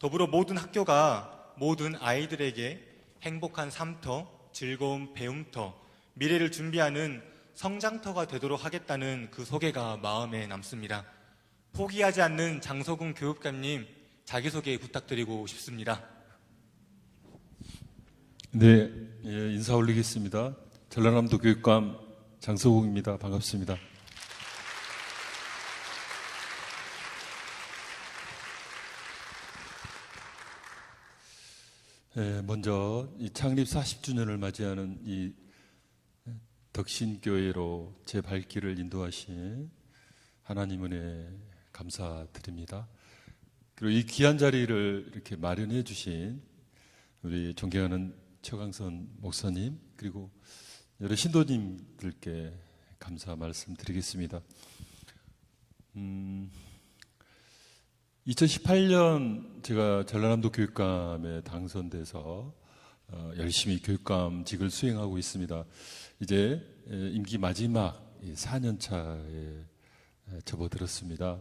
더불어 모든 학교가 모든 아이들에게 행복한 삶터, 즐거운 배움터, 미래를 준비하는 성장터가 되도록 하겠다는 그 소개가 마음에 남습니다. 포기하지 않는 장서군 교육감님 자기소개 부탁드리고 싶습니다. 네, 인사 올리겠습니다. 전라남도 교육감 장서국입니다. 반갑습니다. 먼저 이 창립 40주년을 맞이하는 이 덕신교회로 제 발길을 인도하신 하나님 은혜 감사드립니다. 그리고 이 귀한 자리를 이렇게 마련해 주신 우리 존경하는 최강선 목사님 그리고 여러 신도님들께 감사 말씀드리겠습니다. 2018년 제가 전라남도 교육감에 당선돼서 열심히 교육감직을 수행하고 있습니다. 이제 임기 마지막 4년 차에 접어들었습니다.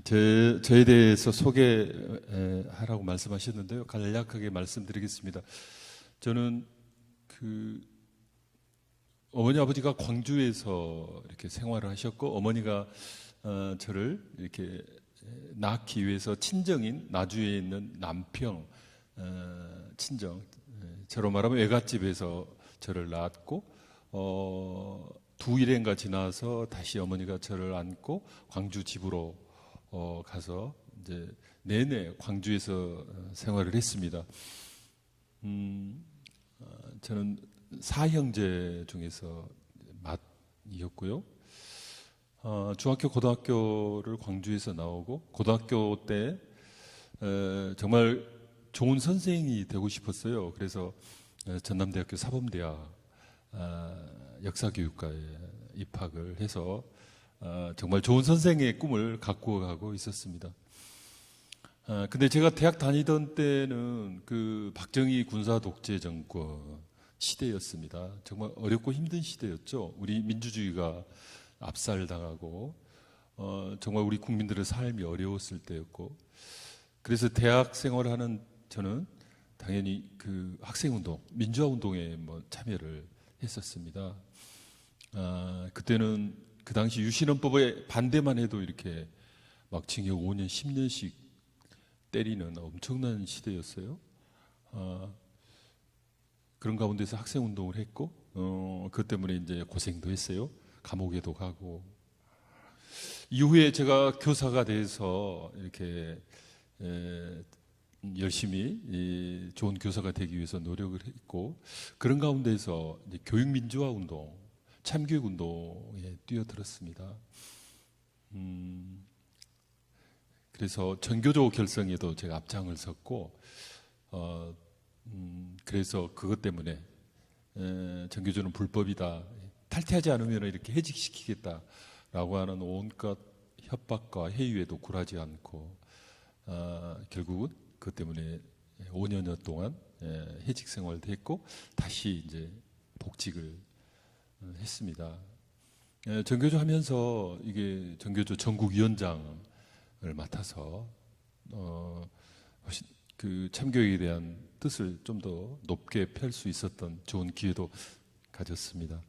저에 대해서 소개하라고 말씀하셨는데요. 간략하게 말씀드리겠습니다. 저는 어머니 아버지가 광주에서 이렇게 생활을 하셨고 어머니가 저를 이렇게 낳기 위해서 친정인 나주에 있는 남평 친정 저로 말하면 외갓집에서 저를 낳았고 두 일행가 지나서 다시 어머니가 저를 안고 광주 집으로 가서 이제 내내 광주에서 생활을 했습니다. 저는 사형제 중에서 맏이었고요. 중학교, 고등학교를 광주에서 나오고 고등학교 때 정말 좋은 선생이 되고 싶었어요. 그래서 전남대학교 사범대학 역사교육과에 입학을 해서 정말 좋은 선생의 꿈을 갖고 가고 있었습니다. 근데 제가 대학 다니던 때는 그 박정희 군사 독재 정권 시대였습니다. 정말 어렵고 힘든 시대였죠. 우리 민주주의가 압살당하고 정말 우리 국민들의 삶이 어려웠을 때였고 그래서 대학 생활하는 저는 당연히 그 학생운동, 민주화운동에 참여를 했었습니다. 그때는 그 당시 유신헌법에 반대만 해도 이렇게 막 징역 5년, 10년씩 때리는 엄청난 시대였어요. 그런 가운데서 학생운동을 했고 그것 때문에 이제 고생도 했어요. 감옥에도 가고 이후에 제가 교사가 돼서 이렇게 열심히 좋은 교사가 되기 위해서 노력을 했고 그런 가운데서 이제 교육민주화 운동, 참교육 운동에 뛰어들었습니다. 그래서 전교조 결성에도 제가 앞장을 섰고 그래서 그것 때문에 전교조는 불법이다. 탈퇴하지 않으면 이렇게 해직시키겠다라고 하는 온갖 협박과 회유에도 굴하지 않고 결국은 그것 때문에 5년여 동안 해직 생활도 했고 다시 이제 복직을 했습니다. 전교조 하면서 이게 전교조 전국위원장을 맡아서 그 참교육에 대한 뜻을 좀 더 높게 펼 수 있었던 좋은 기회도 가졌습니다.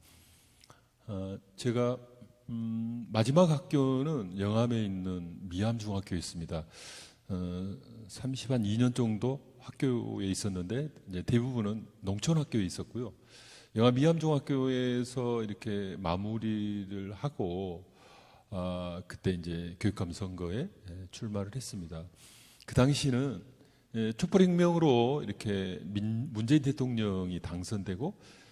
제가 마지막 학교는 영암에 있는 미암중학교였습니다. 30한 2년 정도 학교에 있었는데 이제 대부분은 농촌 학교에 있었고요. 영암 미암중학교에서 이렇게 마무리를 하고 그때 이제 교육감 선거에 출마를 했습니다. 그 당시는 촛불혁명으로 이렇게 문재인 대통령이 당선되고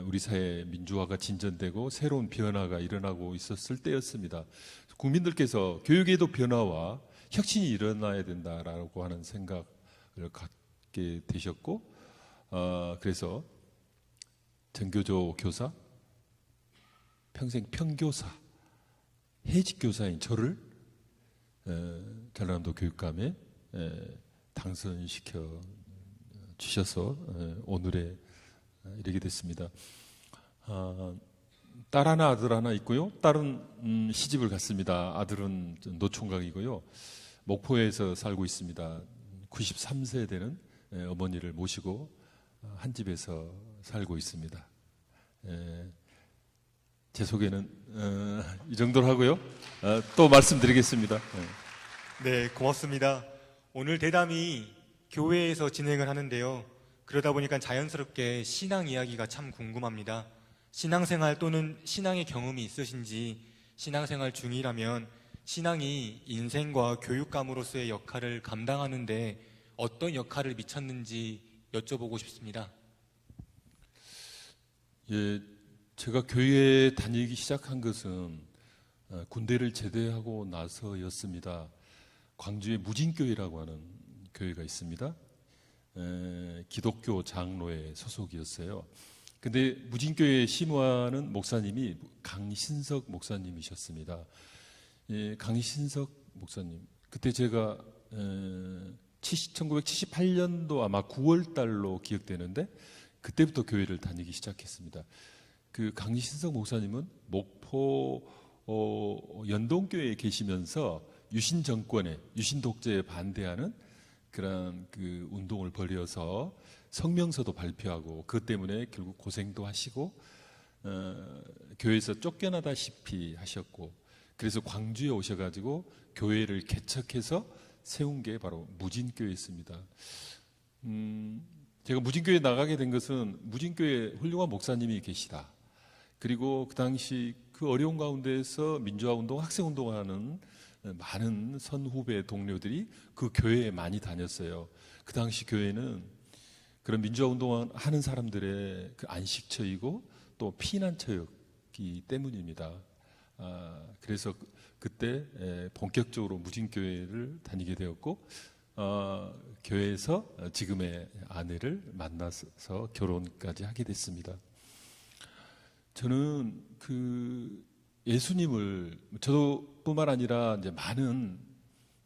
우리 사회 민주화가 진전되고 새로운 변화가 일어나고 있었을 때였습니다. 국민들께서 교육에도 변화와 혁신이 일어나야 된다라고 하는 생각을 갖게 되셨고 그래서 전교조 교사, 평생 평교사, 해직교사인 저를 전라남도 교육감에 당선시켜 주셔서 오늘에 이르게 됐습니다. 딸 하나, 아들 하나 있고요. 딸은 시집을 갔습니다. 아들은 노총각이고요. 목포에서 살고 있습니다. 93세 되는 어머니를 모시고 한 집에서 살고 있습니다. 제 소개는 이 정도로 하고요. 또 말씀드리겠습니다. 네, 고맙습니다. 오늘 대담이 교회에서 진행을 하는데요. 그러다 보니까 자연스럽게 신앙 이야기가 참 궁금합니다. 신앙생활 또는 신앙의 경험이 있으신지, 신앙생활 중이라면 신앙이 인생과 교육감으로서의 역할을 감당하는데 어떤 역할을 미쳤는지 여쭤보고 싶습니다. 예, 제가 교회에 다니기 시작한 것은 군대를 제대하고 나서였습니다. 광주에 무진교회라고 하는 교회가 있습니다. 기독교 장로회 소속이었어요. 근데 무진교회 심우하는 목사님이 강신석 목사님이셨습니다. 예, 강신석 목사님. 그때 제가 1978년도 아마 9월 달로 기억되는데 그때부터 교회를 다니기 시작했습니다. 그 강신석 목사님은 목포 연동교회에 계시면서 유신 정권에, 유신 독재에 반대하는 그런 그 운동을 벌여서 성명서도 발표하고 그것 때문에 결국 고생도 하시고 교회에서 쫓겨나다시피 하셨고, 그래서 광주에 오셔가지고 교회를 개척해서 세운 게 바로 무진교회였습니다. 제가 무진교회 나가게 된 것은 무진교회 훌륭한 목사님이 계시다. 그리고 그 당시 그 어려운 가운데에서 민주화운동, 학생운동하는 많은 선후배 동료들이 그 교회에 많이 다녔어요. 그 당시 교회는 그런 민주화운동하는 사람들의 그 안식처이고 또 피난처였기 때문입니다. 그래서 그때 본격적으로 무진교회를 다니게 되었고, 교회에서 지금의 아내를 만나서 결혼까지 하게 됐습니다. 저는 그 예수님을, 저뿐만 아니라 이제 많은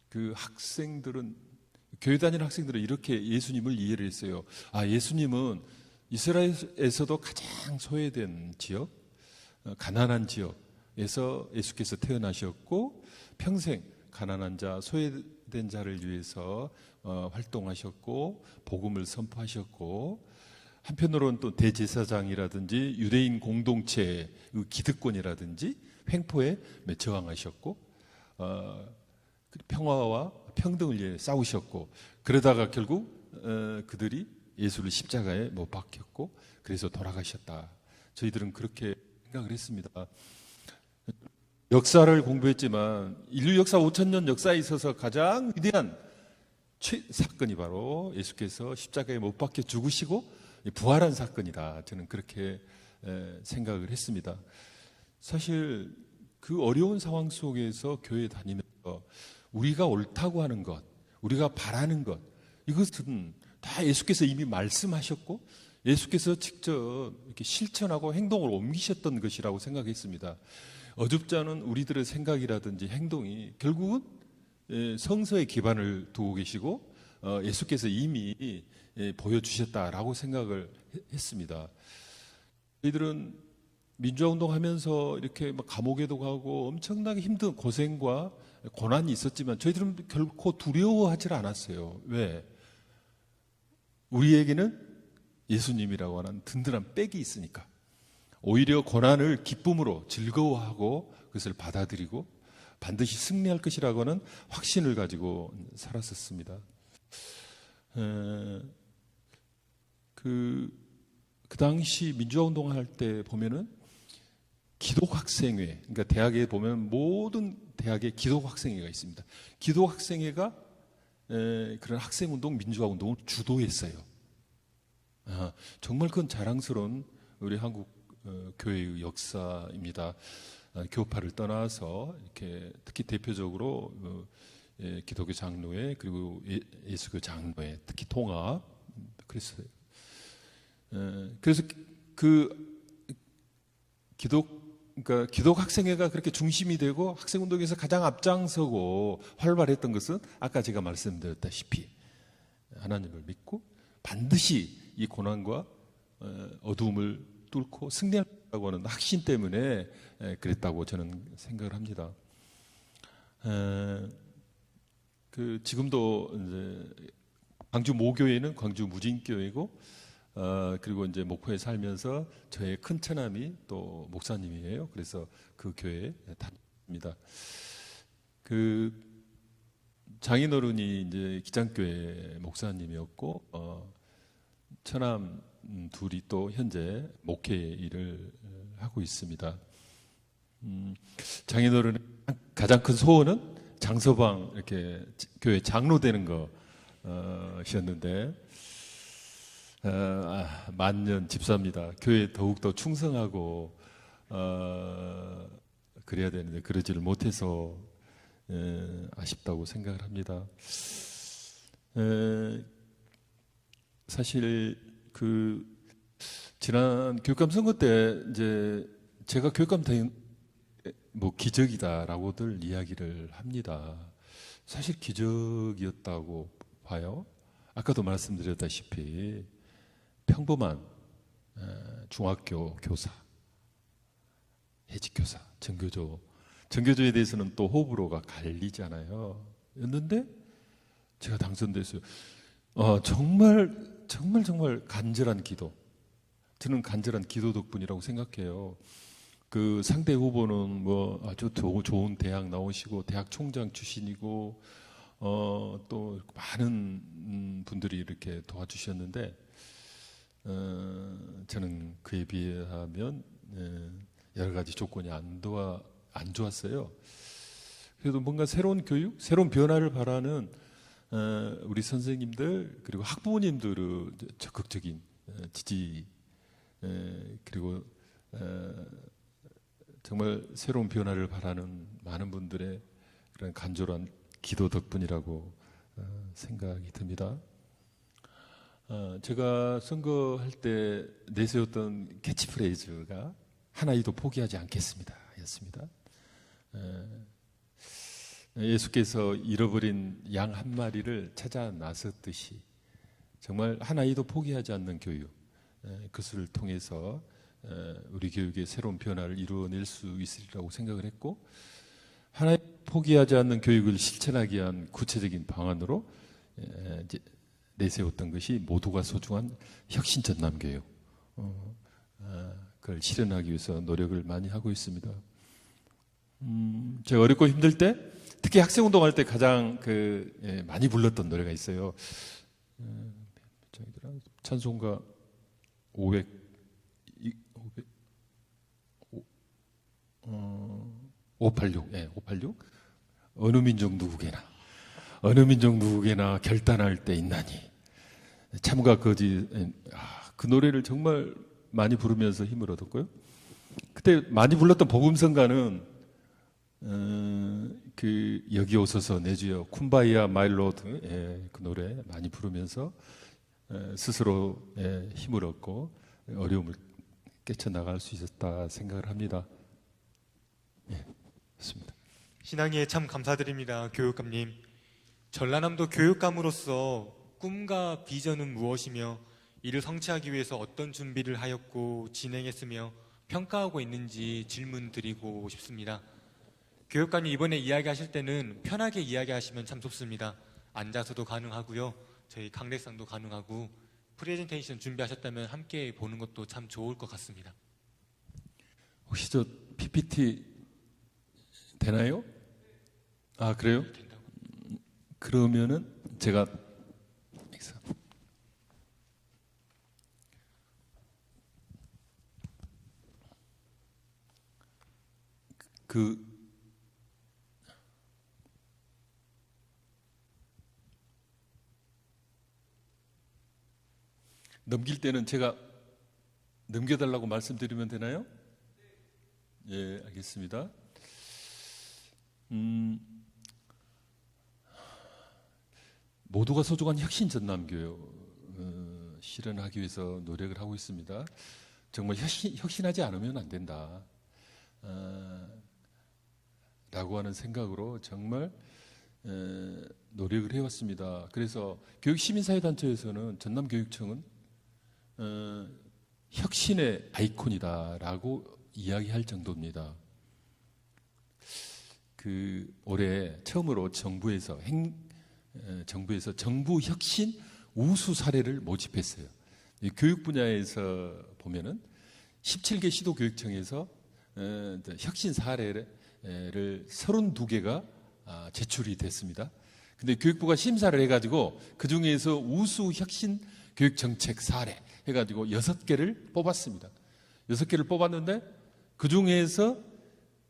그 학생들은, 교회 다니는 학생들은 이렇게 예수님을 이해를 했어요. 예수님은 이스라엘에서도 가장 소외된 지역, 가난한 지역에서 예수께서 태어나셨고 평생 가난한 자, 소외된 자를 위해서 활동하셨고 복음을 선포하셨고, 한편으로는 또 대제사장이라든지 유대인 공동체의 기득권이라든지 횡포에 저항하셨고, 평화와 평등을 위해 싸우셨고, 그러다가 결국 그들이 예수를 십자가에 못 박혔고 그래서 돌아가셨다. 저희들은 그렇게 생각을 했습니다. 역사를 공부했지만 인류 역사 5,000년 역사에 있어서 가장 위대한 사건이 바로 예수께서 십자가에 못 박혀 죽으시고 부활한 사건이다. 저는 그렇게 생각을 했습니다. 사실 그 어려운 상황 속에서 교회 다니면서 우리가 옳다고 하는 것, 우리가 바라는 것, 이것은 다 예수께서 이미 말씀하셨고 예수께서 직접 이렇게 실천하고 행동을 옮기셨던 것이라고 생각했습니다. 어줍지 않은 우리들의 생각이라든지 행동이 결국은 성서에 기반을 두고 계시고 예수께서 이미 보여주셨다라고 생각을 했습니다. 저희들은 민주화운동 하면서 이렇게 막 감옥에도 가고 엄청나게 힘든 고생과 고난이 있었지만 저희들은 결코 두려워하지 않았어요. 왜? 우리에게는 예수님이라고 하는 든든한 백이 있으니까. 오히려 고난을 기쁨으로 즐거워하고 그것을 받아들이고 반드시 승리할 것이라고 하는 확신을 가지고 살았었습니다. 그 당시 민주화운동할 때 보면은 기독학생회, 그러니까 대학에 보면 모든 대학에 기독학생회가 있습니다. 기독학생회가 그런 학생운동, 민주화운동을 주도했어요. 정말 그건 자랑스러운 우리 한국 교회의 역사입니다. 교파를 떠나서 이렇게 특히 대표적으로 기독교 장로회 그리고 예수교 장로회, 특히 통합 그랬어요. 그래서 그러니까 기독 학생회가 그렇게 중심이 되고 학생운동에서 가장 앞장서고 활발했던 것은 아까 제가 말씀드렸다시피 하나님을 믿고 반드시 이 고난과 어두움을 뚫고 승리하려고 하는 확신 때문에 그랬다고 저는 생각을 합니다. 그 지금도 이제 광주 모교회는 광주 무진교회고, 그리고 이제 목포에 살면서 저의 큰 처남이 또 목사님이에요. 그래서 그 교회에 다닙니다. 그 장인어른이 이제 기장교회 목사님이었고, 처남 둘이 또 현재 목회 일을 하고 있습니다. 장인어른의 가장 큰 소원은 장서방 이렇게 교회 장로 되는 것이었는데, 만년 집사입니다. 교회에 더욱더 충성하고 그래야 되는데 그러지를 못해서 아쉽다고 생각을 합니다. 사실 그 지난 교육감 선거 때 이제 제가 교육감 된 뭐 기적이다라고들 이야기를 합니다. 사실 기적이었다고 봐요. 아까도 말씀드렸다시피 평범한 중학교 교사, 해직교사, 전교조에 대해서는 또 호불호가 갈리잖아요. 였는데 제가 당선됐어요. 정말 간절한 기도. 저는 간절한 기도 덕분이라고 생각해요. 그 상대 후보는 뭐 아주 좋은 대학 나오시고 대학 총장 출신이고 또 많은 분들이 이렇게 도와주셨는데 저는 그에 비하면 여러 가지 조건이 안 좋았어요. 그래도 뭔가 새로운 교육, 새로운 변화를 바라는 우리 선생님들 그리고 학부모님들의 적극적인 지지 그리고 정말 새로운 변화를 바라는 많은 분들의 그런 간절한 기도 덕분이라고 생각이 듭니다. 제가 선거할 때 내세웠던 캐치프레이즈가 한 아이도 포기하지 않겠습니다 였습니다. 예수께서 잃어버린 양 한 마리를 찾아 나섰듯이 정말 한 아이도 포기하지 않는 교육, 그것을 통해서 우리 교육의 새로운 변화를 이루어낼 수 있으리라고 생각을 했고, 하나님 포기하지 않는 교육을 실천하기 위한 구체적인 방안으로 이제 내세웠던 것이 모두가 소중한 혁신전남교육, 그걸 실현하기 위해서 노력을 많이 하고 있습니다. 제가 어렵고 힘들 때, 특히 학생운동할 때 가장 많이 불렀던 노래가 있어요. 찬송가 586. 어느 민족 누구게나 결단할 때 있나니. 참과 거짓. 그 노래를 정말 많이 부르면서 힘을 얻었고요. 그때 많이 불렀던 복음성가는 그 여기 오소서 내 주여 쿰바이아 마이 로드, 그 노래 많이 부르면서 스스로 힘을 얻고 어려움을 깨쳐나갈 수 있었다 생각을 합니다. 좋습니다. 신앙에 참 감사드립니다, 교육감님. 전라남도 교육감으로서 꿈과 비전은 무엇이며 이를 성취하기 위해서 어떤 준비를 하였고 진행했으며 평가하고 있는지 질문 드리고 싶습니다. 교육감님 이번에 이야기하실 때는 편하게 이야기하시면 참 좋습니다. 앉아서도 가능하고요. 저희 강대상도 가능하고 프레젠테이션 준비하셨다면 함께 보는 것도 참 좋을 것 같습니다. 혹시 저 PPT 되나요? 그래요? 그러면은 제가 넘길 때는 제가 넘겨달라고 말씀드리면 되나요? 예, 알겠습니다. 모두가 소중한 혁신 전남교육 실현하기 위해서 노력을 하고 있습니다. 정말 혁신하지 않으면 안 된다 라고 하는 생각으로 정말 노력을 해왔습니다. 그래서 교육시민사회단체에서는 전남교육청은 혁신의 아이콘이다라고 이야기할 정도입니다. 올해 처음으로 정부에서 정부에서 정부 혁신 우수 사례를 모집했어요. 이 교육 분야에서 보면은 17개 시도교육청에서 혁신 사례를 32개가 제출이 됐습니다. 근데 교육부가 심사를 해가지고 그 중에서 우수 혁신 교육 정책 사례 해가지고 6개를 뽑았습니다. 6개를 뽑았는데 그 중에서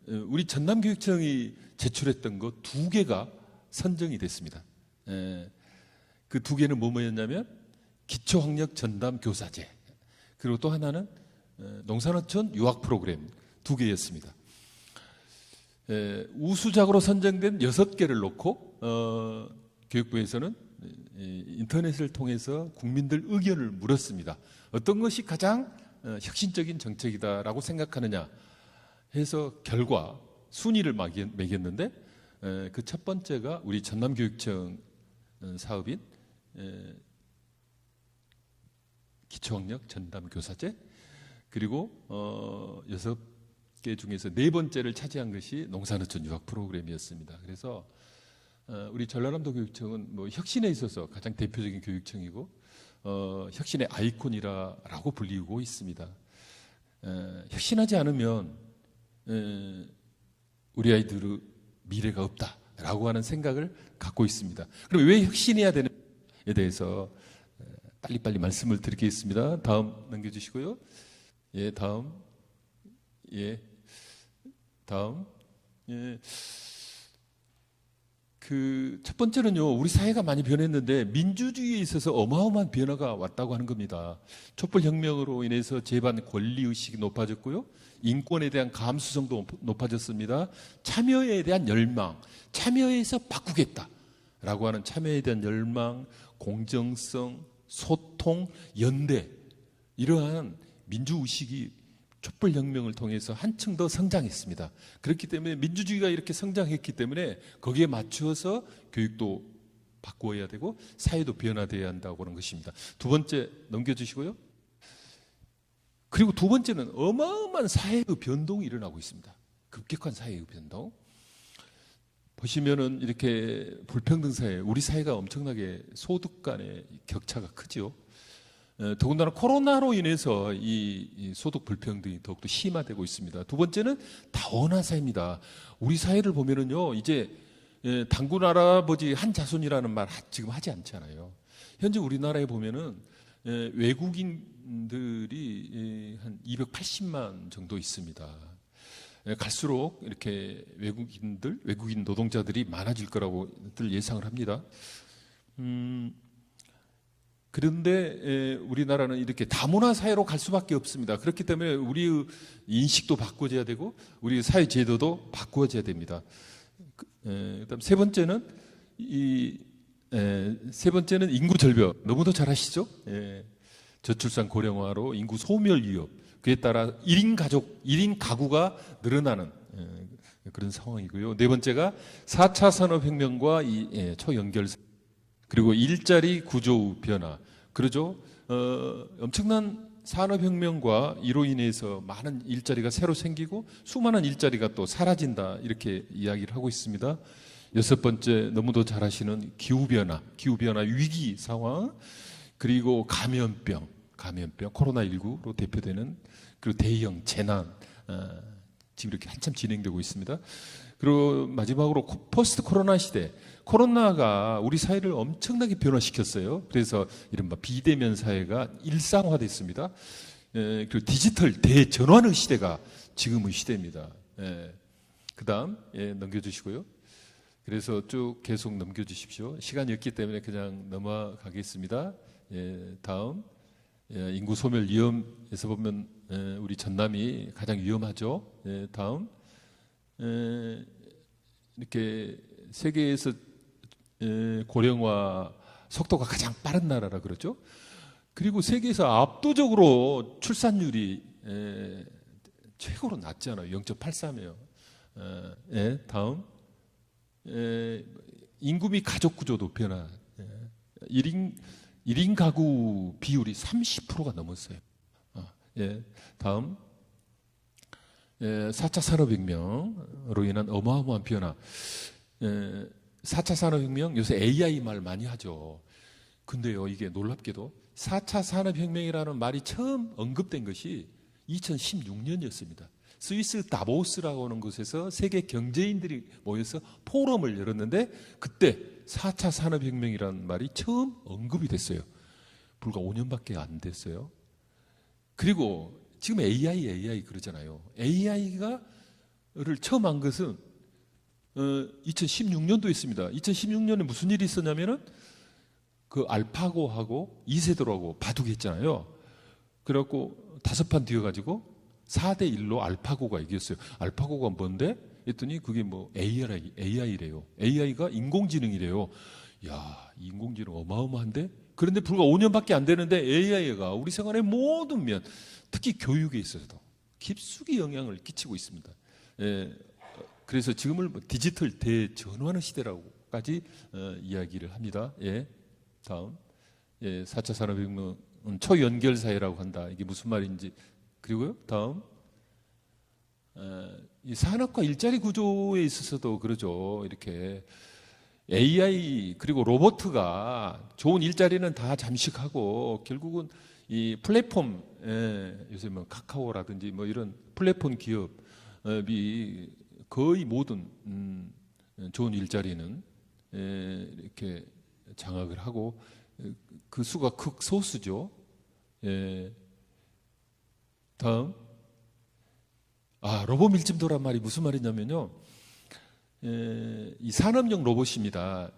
우리 전남교육청이 제출했던 거 2개가 선정이 됐습니다. 그 2개는 뭐였냐면 기초학력 전담 교사제, 그리고 또 하나는 농산어촌 유학 프로그램 2개였습니다. 우수작으로 선정된 6개를 놓고 교육부에서는 인터넷을 통해서 국민들 의견을 물었습니다. 어떤 것이 가장 혁신적인 정책이다라고 생각하느냐 해서 결과 순위를 매겼는데 그 첫 번째가 우리 전남교육청 사업인 기초학력 전담교사제, 그리고 6개 중에서 4번째를 차지한 것이 농산어촌 유학 프로그램이었습니다. 그래서 우리 전라남도 교육청은 뭐 혁신에 있어서 가장 대표적인 교육청이고 혁신의 아이콘이라고 불리고 있습니다. 혁신하지 않으면 우리 아이들의 미래가 없다라고 하는 생각을 갖고 있습니다. 그럼 왜 혁신해야 되는지에 대해서 빨리빨리 말씀을 드리겠습니다. 다음 넘겨주시고요. 예, 다음. 예, 다음. 예. 그 첫 번째는요, 우리 사회가 많이 변했는데 민주주의에 있어서 어마어마한 변화가 왔다고 하는 겁니다. 촛불혁명으로 인해서 재반 권리의식이 높아졌고요, 인권에 대한 감수성도 높아졌습니다. 참여에 대한 열망, 참여해서 바꾸겠다라고 하는 참여에 대한 열망, 공정성, 소통, 연대, 이러한 민주의식이 촛불혁명을 통해서 한층 더 성장했습니다. 그렇기 때문에 민주주의가 이렇게 성장했기 때문에 거기에 맞추어서 교육도 바꾸어야 되고 사회도 변화되어야 한다고 하는 것입니다. 두 번째 넘겨주시고요. 그리고 두 번째는 어마어마한 사회의 변동이 일어나고 있습니다. 급격한 사회의 변동. 보시면은 이렇게 불평등 사회, 우리 사회가 엄청나게 소득 간의 격차가 크죠. 더군다나 코로나로 인해서 이 소득 불평등이 더욱더 심화되고 있습니다. 두 번째는 다원화 사회입니다. 우리 사회를 보면은요, 이제 단군 할아버지 한 자손이라는 말 지금 하지 않잖아요. 현재 우리나라에 보면은 외국인들이 한 280만 정도 있습니다. 갈수록 이렇게 외국인 노동자들이 많아질 거라고 예상을 합니다. 그런데 우리나라는 이렇게 다문화 사회로 갈 수밖에 없습니다. 그렇기 때문에 우리의 인식도 바꿔줘야 되고 우리 사회 제도도 바꾸어져야 됩니다. 그다음 세 번째는 인구 절벽, 너무도 잘 아시죠? 저출산 고령화로 인구 소멸 위협, 그에 따라 1인 가구가 늘어나는 그런 상황이고요. 네 번째가 4차 산업혁명과 초연결, 그리고 일자리 구조 변화. 그러죠. 엄청난 산업혁명과 이로 인해서 많은 일자리가 새로 생기고 수많은 일자리가 또 사라진다, 이렇게 이야기를 하고 있습니다. 여섯 번째, 너무도 잘 아시는 기후변화 위기 상황, 그리고 감염병 코로나19로 대표되는, 그리고 대형 재난, 지금 이렇게 한참 진행되고 있습니다. 그리고 마지막으로 포스트 코로나 시대, 코로나가 우리 사회를 엄청나게 변화시켰어요. 그래서 이른바 비대면 사회가 일상화됐습니다. 그리고 디지털 대전환의 시대가 지금의 시대입니다. 그 다음 넘겨주시고요. 그래서 쭉 계속 넘겨주십시오. 시간이 없기 때문에 그냥 넘어가겠습니다. 다음, 인구 소멸 위험에서 보면 우리 전남이 가장 위험하죠. 다음, 이렇게 세계에서 고령화 속도가 가장 빠른 나라라 그러죠. 그리고 세계에서 압도적으로 출산율이 최고로 낮잖아요. 0.83이에요. 다음, 인구 및 가족 구조도 변화. 1인 가구 비율이 30%가 넘었어요. 다음, 4차 산업혁명으로 인한 어마어마한 변화. 4차 산업혁명, 요새 AI 말 많이 하죠. 근데요, 이게 놀랍게도 4차 산업혁명이라는 말이 처음 언급된 것이 2016년이었습니다. 스위스 다보스라고 하는 곳에서 세계 경제인들이 모여서 포럼을 열었는데 그때 4차 산업혁명이라는 말이 처음 언급이 됐어요. 불과 5년밖에 안 됐어요. 그리고 지금 AI 그러잖아요. AI를 처음 한 것은 2016년도였습니다. 2016년에 무슨 일이 있었냐면은 그 알파고하고 이세돌하고 바둑했잖아요. 그래갖고 5판 뛰어가지고 4대1로 알파고가 이겼어요. 알파고가 뭔데? 했더니 그게 뭐 AI래요. AI가 인공지능이래요. 야, 인공지능 어마어마한데? 그런데 불과 5년밖에 안 되는데 AI가 우리 생활의 모든 면, 특히 교육에 있어서도 깊숙이 영향을 끼치고 있습니다. 예, 그래서 지금을 디지털 대전환의 시대라고까지 이야기를 합니다. 예, 다음. 예, 4차 산업혁명은 초연결 사회라고 한다. 이게 무슨 말인지. 그리고요, 다음. 이 산업과 일자리 구조에 있어서도 그러죠. 이렇게 AI 그리고 로봇가 좋은 일자리는 다 잠식하고 결국은 이 플랫폼, 요새 뭐 카카오라든지 뭐 이런 플랫폼 기업이 거의 모든 좋은 일자리는 이렇게 장악을 하고 그 수가 극소수죠. 예. 다음. 로봇 밀집도란 말이 무슨 말이냐면요. 이 산업용 로봇입니다.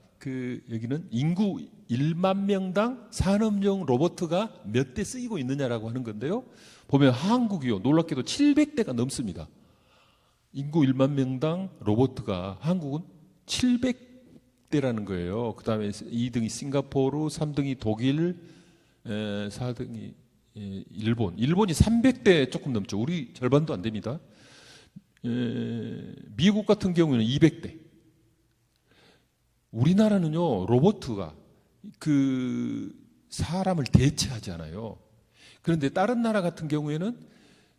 여기는 인구 1만 명당 산업용 로봇가 몇 대 쓰이고 있느냐라고 하는 건데요. 보면 한국이요. 놀랍게도 700대가 넘습니다. 인구 1만 명당 로봇가 한국은 700대라는 거예요. 그 다음에 2등이 싱가포르, 3등이 독일, 4등이 일본. 일본이 300대 조금 넘죠. 우리 절반도 안 됩니다. 미국 같은 경우는 200대. 우리나라는요, 로봇가 사람을 대체하지 않아요. 그런데 다른 나라 같은 경우에는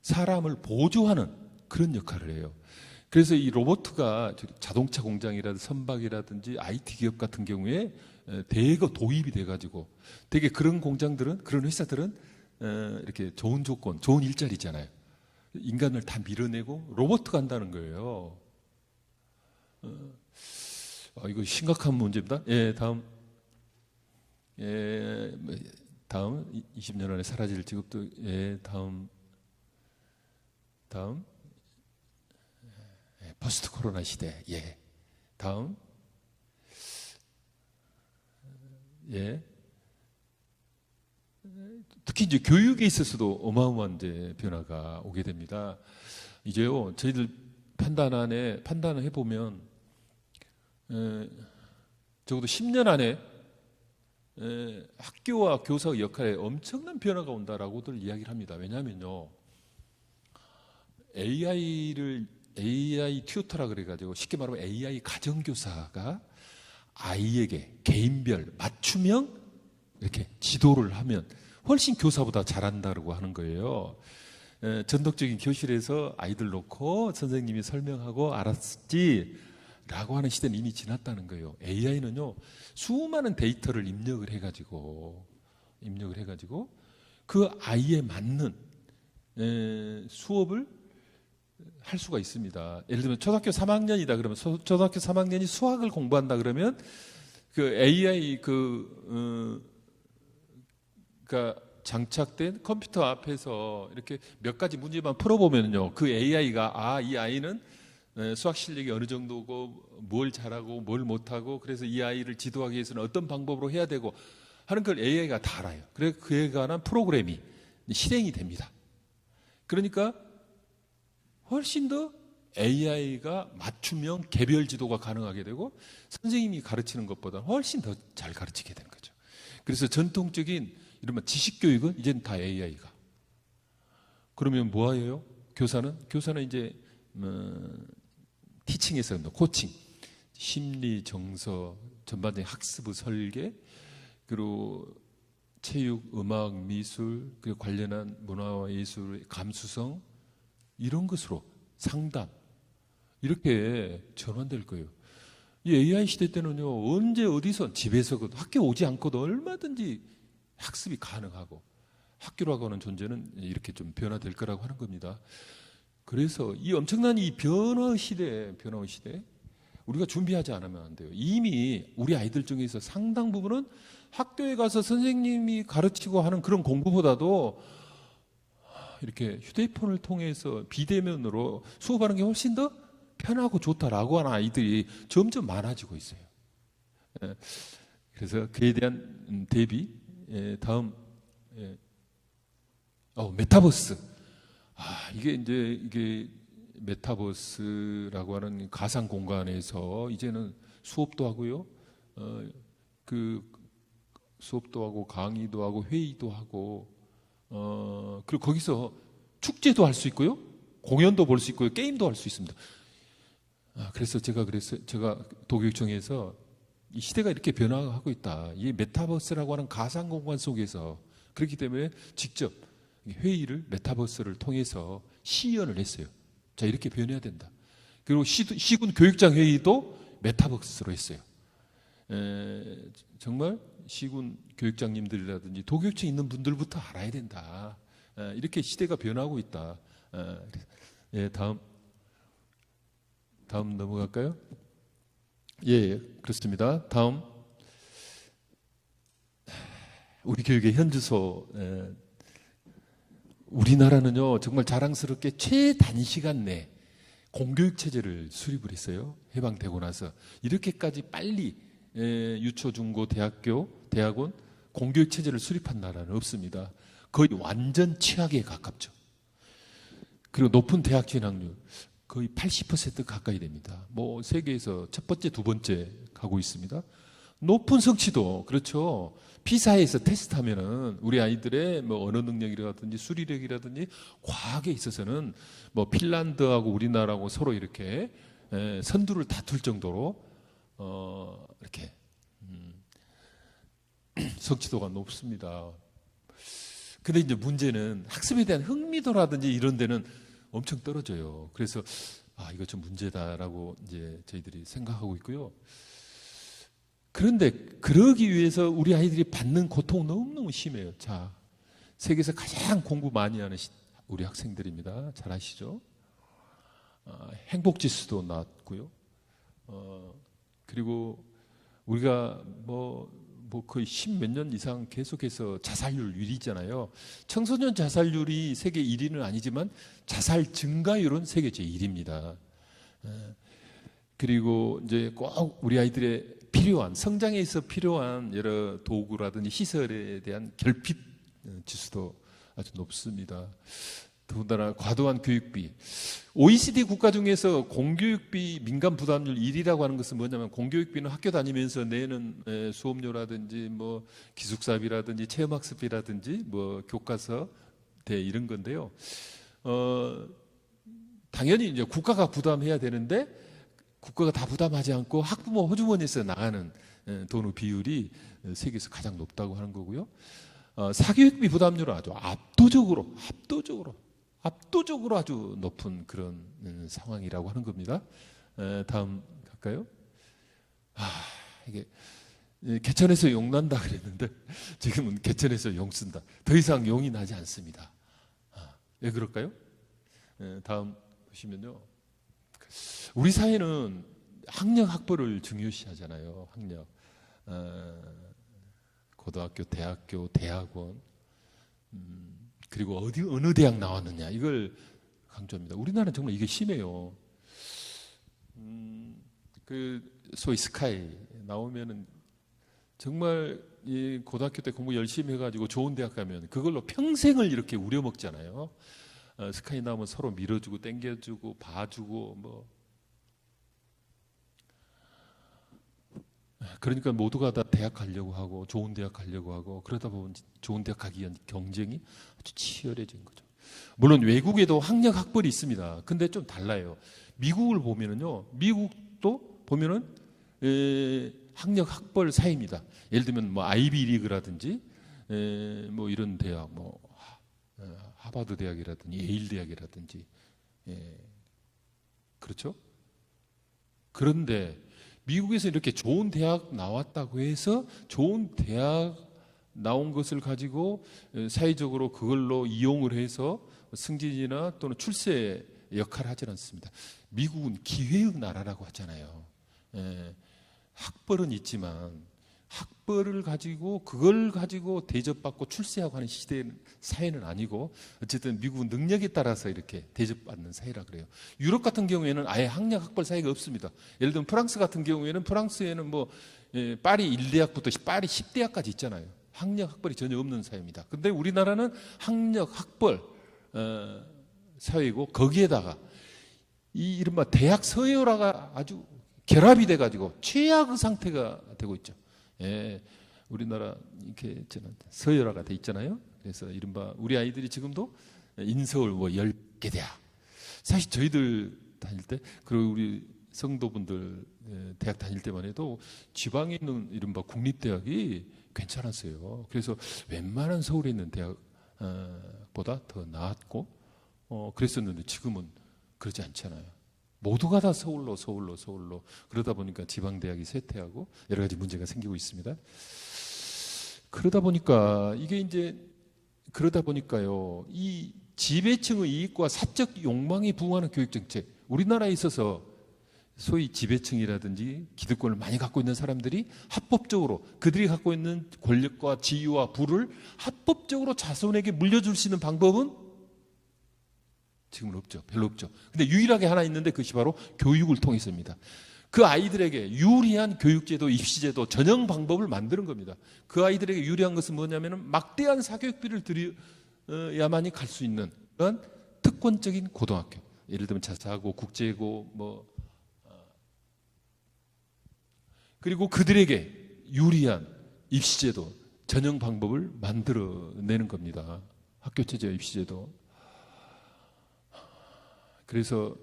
사람을 보조하는 그런 역할을 해요. 그래서 이 로봇가 자동차 공장이라든지 선박이라든지 IT 기업 같은 경우에 대거 도입이 돼가지고 되게 그런 공장들은, 그런 회사들은 이렇게 좋은 조건, 좋은 일자리잖아요. 인간을 다 밀어내고 로봇가 한다는 거예요. 이거 심각한 문제입니다. 예, 다음. 예, 다음 20년 안에 사라질 직업도. 예, 다음. 포스트 코로나 시대. 예, 다음. 예. 특히 이제 교육에 있어서도 어마어마한 이제 변화가 오게 됩니다. 이제요, 저희들 판단을 해보면, 적어도 10년 안에 학교와 교사의 역할에 엄청난 변화가 온다라고들 이야기를 합니다. 왜냐하면요, AI 튜터라 그래가지고 쉽게 말하면 AI 가정교사가 아이에게 개인별 맞춤형 이렇게 지도를 하면 훨씬 교사보다 잘한다고 하는 거예요. 전통적인 교실에서 아이들 놓고 선생님이 설명하고 알았지 라고 하는 시대는 이미 지났다는 거예요. AI는요, 수많은 데이터를 입력을 해가지고 그 아이에 맞는 수업을 할 수가 있습니다. 예를 들면 초등학교 3학년이다 그러면 초등학교 3학년이 수학을 공부한다 그러면 그 AI 그러니까 장착된 컴퓨터 앞에서 이렇게 몇 가지 문제만 풀어보면요, 그 AI가 이 아이는 수학 실력이 어느 정도고 뭘 잘하고 뭘 못하고 그래서 이 아이를 지도하기 위해서는 어떤 방법으로 해야 되고 하는 걸 AI가 다 알아요. 그래서 그에 관한 프로그램이 실행이 됩니다. 그러니까 훨씬 더 AI가 맞춤형 개별 지도가 가능하게 되고 선생님이 가르치는 것보다 훨씬 더 잘 가르치게 되는 거죠. 그래서 전통적인 이른바 지식교육은 이제는 다 AI가. 그러면 뭐예요? 교사는 이제 티칭에서 코칭, 심리, 정서, 전반적인 학습의 설계, 그리고 체육, 음악, 미술, 그리고 관련한 문화와 예술의 감수성 이런 것으로 상담 이렇게 전환될 거예요. 이 AI 시대 때는요, 언제 어디서 집에서도 학교 오지 않고도 얼마든지 학습이 가능하고 학교라고 하는 존재는 이렇게 좀 변화될 거라고 하는 겁니다. 그래서 이 엄청난 이 변화의 시대, 우리가 준비하지 않으면 안 돼요. 이미 우리 아이들 중에서 상당 부분은 학교에 가서 선생님이 가르치고 하는 그런 공부보다도 이렇게 휴대폰을 통해서 비대면으로 수업하는 게 훨씬 더 편하고 좋다라고 하는 아이들이 점점 많아지고 있어요. 그래서 그에 대한 대비, 다음, 메타버스. 이게 메타버스라고 하는 가상 공간에서 이제는 수업도 하고요, 수업도 하고 강의도 하고 회의도 하고, 그리고 거기서 축제도 할 수 있고요, 공연도 볼 수 있고요, 게임도 할 수 있습니다. 그래서 제가 도교육청에서 이 시대가 이렇게 변화하고 있다. 이 메타버스라고 하는 가상 공간 속에서 그렇기 때문에 직접 회의를 메타버스를 통해서 시연을 했어요. 자, 이렇게 변해야 된다. 그리고 시군 교육장 회의도 메타버스로 했어요. 정말 시군 교육장님들이라든지 도교육청에 있는 분들부터 알아야 된다. 이렇게 시대가 변하고 있다. 다음 넘어갈까요? 예, 그렇습니다. 다음, 우리 교육의 현주소. 우리나라는요, 정말 자랑스럽게 최단시간 내 공교육 체제를 수립을 했어요. 해방되고 나서 이렇게까지 빨리 유초, 중고, 대학원 공교육 체제를 수립한 나라는 없습니다. 거의 완전 취약에 가깝죠. 그리고 높은 대학 진학률 거의 80% 가까이 됩니다. 뭐 세계에서 첫 번째, 두 번째 가고 있습니다. 높은 성취도, 그렇죠. 피사에서 테스트하면은 우리 아이들의 뭐 언어 능력이라든지 수리력이라든지 과학에 있어서는 뭐 핀란드하고 우리나라하고 서로 이렇게 선두를 다툴 정도로 이렇게 성취도가 높습니다. 근데 이제 문제는 학습에 대한 흥미도라든지 이런 데는 엄청 떨어져요. 그래서 이거 좀 문제다라고 이제 저희들이 생각하고 있고요. 그런데 그러기 위해서 우리 아이들이 받는 고통은 너무너무 심해요. 자, 세계에서 가장 공부 많이 하는 우리 학생들입니다. 잘 아시죠? 행복지수도 낮고요. 그리고 우리가 뭐 거의 10몇 년 이상 계속해서 자살률 1위잖아요. 청소년 자살률이 세계 1위는 아니지만 자살 증가율은 세계 제1위입니다. 그리고 이제 꼭 우리 아이들의 필요한, 성장에 있어 필요한 여러 도구라든지 시설에 대한 결핍 지수도 아주 높습니다. 더군다나 과도한 교육비. OECD 국가 중에서 공교육비 민간 부담률 1위라고 하는 것은 뭐냐면, 공교육비는 학교 다니면서 내는 수업료라든지 뭐 기숙사비라든지 체험학습비라든지 뭐 교과서 대 이런 건데요. 당연히 이제 국가가 부담해야 되는데 국가가 다 부담하지 않고 학부모 호주머니에서 나가는 돈의 비율이 세계에서 가장 높다고 하는 거고요. 사교육비 부담률은 아주 압도적으로 아주 높은 그런 상황이라고 하는 겁니다. 다음 갈까요? 이게 개천에서 용 난다 그랬는데 지금은 개천에서 용 쓴다. 더 이상 용이 나지 않습니다. 왜 그럴까요? 다음 보시면요. 우리 사회는 학력 학벌을 중요시하잖아요. 학력. 고등학교, 대학교, 대학원, 그리고 어느 대학 나왔느냐, 이걸 강조합니다. 우리나라는 정말 이게 심해요. 소위 스카이 나오면은 정말 이 고등학교 때 공부 열심히 해가지고 좋은 대학 가면 그걸로 평생을 이렇게 우려먹잖아요. 스카이 나오면 서로 밀어주고 땡겨주고 봐주고 뭐. 그러니까 모두가 다 대학 가려고 하고 좋은 대학 가려고 하고, 그러다 보면 좋은 대학 가기 위한 경쟁이 아주 치열해진 거죠. 물론 외국에도 학력 학벌이 있습니다. 근데 좀 달라요. 미국을 보면은요, 미국도 보면은 학력 학벌 사이입니다. 예를 들면 뭐 아이비 리그라든지 뭐 이런 대학, 뭐 하버드 대학이라든지 예일 대학이라든지, 그렇죠? 그런데 미국에서 이렇게 좋은 대학 나왔다고 해서 좋은 대학 나온 것을 가지고 사회적으로 그걸로 이용을 해서 승진이나 또는 출세 역할을 하지 않습니다. 미국은 기회의 나라라고 하잖아요. 학벌은 있지만 학벌을 가지고 그걸 가지고 대접받고 출세하고 하는 사회는 아니고, 어쨌든 미국은 능력에 따라서 이렇게 대접받는 사회라 그래요. 유럽 같은 경우에는 아예 학력 학벌 사회가 없습니다. 예를 들면 프랑스 같은 경우에는, 프랑스에는 뭐 파리 1대학부터 파리 10대학까지 있잖아요. 학력 학벌이 전혀 없는 사회입니다. 근데 우리나라는 학력 학벌 사회이고, 거기에다가 이 이른바 대학 서열화가 아주 결합이 돼가지고 최악의 상태가 되고 있죠. 예, 우리나라 이렇게 저는 서열화가 돼 있잖아요. 그래서 이른바 우리 아이들이 지금도 인서울 뭐 10개 대학, 사실 저희들 다닐 때, 그리고 우리 성도분들 대학 다닐 때만 해도 지방에 있는 이른바 국립대학이 괜찮았어요. 그래서 웬만한 서울에 있는 대학보다 더 나았고 그랬었는데 지금은 그러지 않잖아요. 모두가 다 서울로 그러다 보니까 지방대학이 쇠퇴하고 여러 가지 문제가 생기고 있습니다. 그러다 보니까 그러다 보니까요, 이 지배층의 이익과 사적 욕망에 부응하는 교육정책, 우리나라에 있어서 소위 지배층이라든지 기득권을 많이 갖고 있는 사람들이 합법적으로 그들이 갖고 있는 권력과 지위와 부를 합법적으로 자손에게 물려줄 수 있는 방법은 지금은 없죠. 별로 없죠. 근데 유일하게 하나 있는데 그것이 바로 교육을 통해서입니다. 그 아이들에게 유리한 교육제도, 입시제도, 전형 방법을 만드는 겁니다. 그 아이들에게 유리한 것은 뭐냐면 막대한 사교육비를 들여야만이 갈 수 있는 그런 특권적인 고등학교. 예를 들면 자사고, 국제고, 그리고 그들에게 유리한 입시제도, 전형 방법을 만들어내는 겁니다. 학교체제와 입시제도. 그래서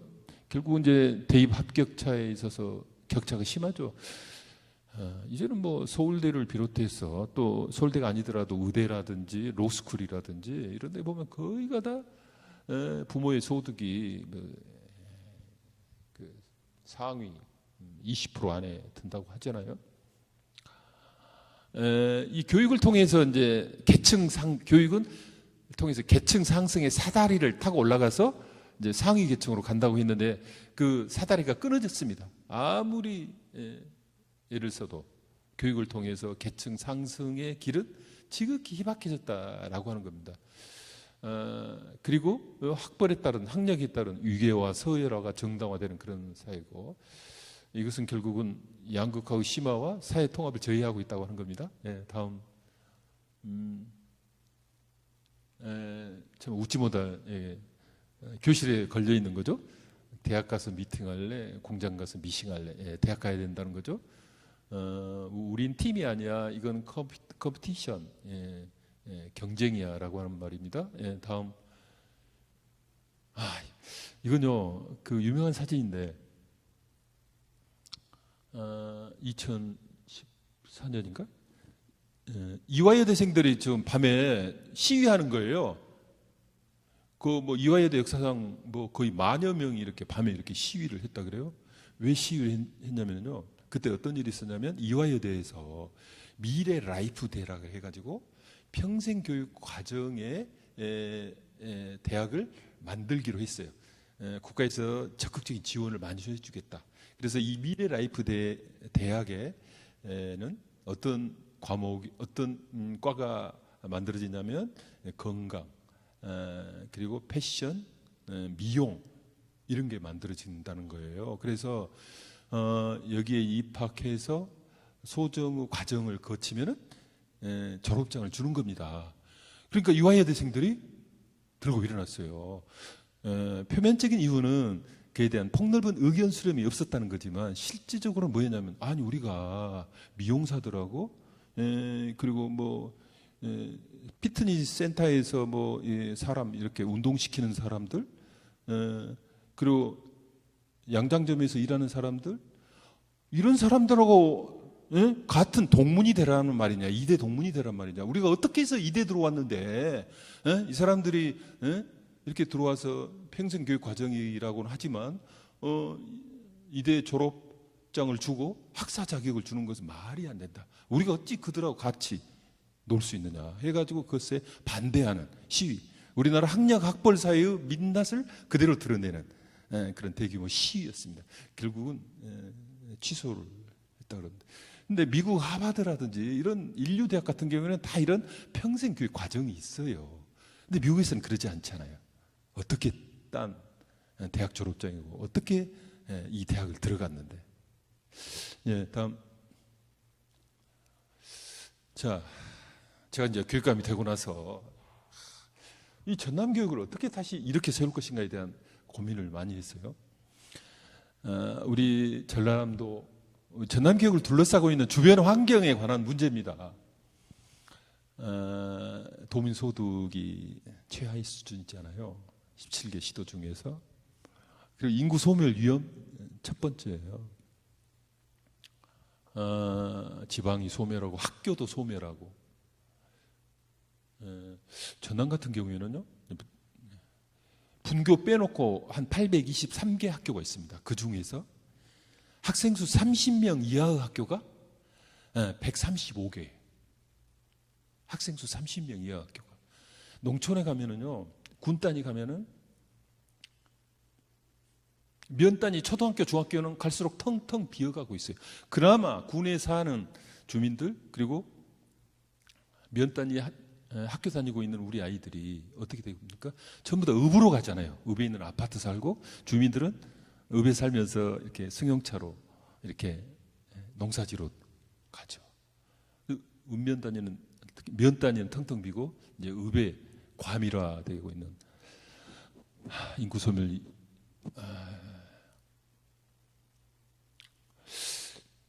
결국은 이제 대입 합격차에 있어서 격차가 심하죠. 이제는 뭐 서울대를 비롯해서 또 서울대가 아니더라도 의대라든지 로스쿨이라든지 이런 데 보면 거의가 다 부모의 소득이 그 상위 20% 안에 든다고 하잖아요. 이 교육을 통해서 이제 교육은 통해서 계층 상승의 사다리를 타고 올라가서 이제 상위 계층으로 간다고 했는데 그 사다리가 끊어졌습니다. 아무리 예를 써도 교육을 통해서 계층 상승의 길은 지극히 희박해졌다라고 하는 겁니다. 그리고 학벌에 따른, 학력에 따른 위계와 서열화가 정당화되는 그런 사회고, 이것은 결국은 양극화의 심화와 사회 통합을 저해하고 있다고 하는 겁니다. 다음 참 웃지 못할 교실에 걸려 있는 거죠. 대학 가서 미팅할래, 공장 가서 미싱할래. 대학 가야 된다는 거죠. 우린 팀이 아니야. 이건 컴피티션, 경쟁이야라고 하는 말입니다. 다음. 이건요, 그 유명한 사진인데 2014년인가? 이화여대생들이 지금 밤에 시위하는 거예요. 이화여대 역사상 거의 10,000여 명이 이렇게 밤에 이렇게 시위를 했다 그래요. 왜 시위를 했냐면요, 그때 어떤 일이 있었냐면 이화여대에서 미래 라이프 대라고 해가지고 평생 교육 과정에 대학을 만들기로 했어요. 국가에서 적극적인 지원을 많이 해주겠다. 그래서 이 미래 라이프 대학에는 어떤 과가 만들어지냐면 건강, 그리고 패션, 미용 이런 게 만들어진다는 거예요. 그래서 여기에 입학해서 소정의 과정을 거치면은 졸업장을 주는 겁니다. 그러니까 이화여대생들이 들고 일어났어요. 표면적인 이유는 그에 대한 폭넓은 의견 수렴이 없었다는 거지만 실질적으로 뭐였냐면, 아니 우리가 미용사들하고 그리고 피트니스 센터에서 사람 이렇게 운동시키는 사람들, 그리고 양장점에서 일하는 사람들, 이런 사람들하고 같은 동문이 되라는 말이냐, 이대 동문이 되란 말이냐. 우리가 어떻게 해서 이대 들어왔는데 이 사람들이 이렇게 들어와서 평생 교육 과정이라고는 하지만 이대 졸업 장을 주고 학사 자격을 주는 것은 말이 안 된다. 우리가 어찌 그들하고 같이 놀 수 있느냐 해가지고 그것에 반대하는 시위. 우리나라 학력 학벌 사이의 민낯을 그대로 드러내는 그런 대규모 시위였습니다. 결국은 취소를 했다 그럽니다. 근데 미국 하버드라든지 이런 인류 대학 같은 경우에는 다 이런 평생 교육 과정이 있어요. 근데 미국에서는 그러지 않잖아요. 어떻게 딴 대학 졸업장이고 어떻게 이 대학을 들어갔는데. 예, 다음. 자, 제가 이제 교육감이 되고 나서 이 전남 교육을 어떻게 다시 이렇게 세울 것인가에 대한 고민을 많이 했어요. 우리 전남도 전남 교육을 둘러싸고 있는 주변 환경에 관한 문제입니다. 도민 소득이 최하위 수준 있잖아요. 17개 시도 중에서. 그리고 인구 소멸 위험 첫 번째예요. 지방이 소멸하고 학교도 소멸하고. 전남 같은 경우에는요, 분교 빼놓고 한 823개 학교가 있습니다. 그 중에서 학생 수 30명 이하의 학교가 135개. 학생 수 30명 이하 학교가. 농촌에 가면은요, 군 단위 가면은 면 단위 초등학교, 중학교는 갈수록 텅텅 비어가고 있어요. 그나마 군에 사는 주민들 그리고 면 단위 학교 다니고 있는 우리 아이들이 어떻게 됩니까? 전부 다 읍으로 가잖아요. 읍에 있는 아파트 살고 주민들은 읍에 살면서 이렇게 승용차로 이렇게 농사지로 가죠. 읍면 단위는 면 단위는 텅텅 비고 이제 읍에 과밀화되고 있는 인구 소멸.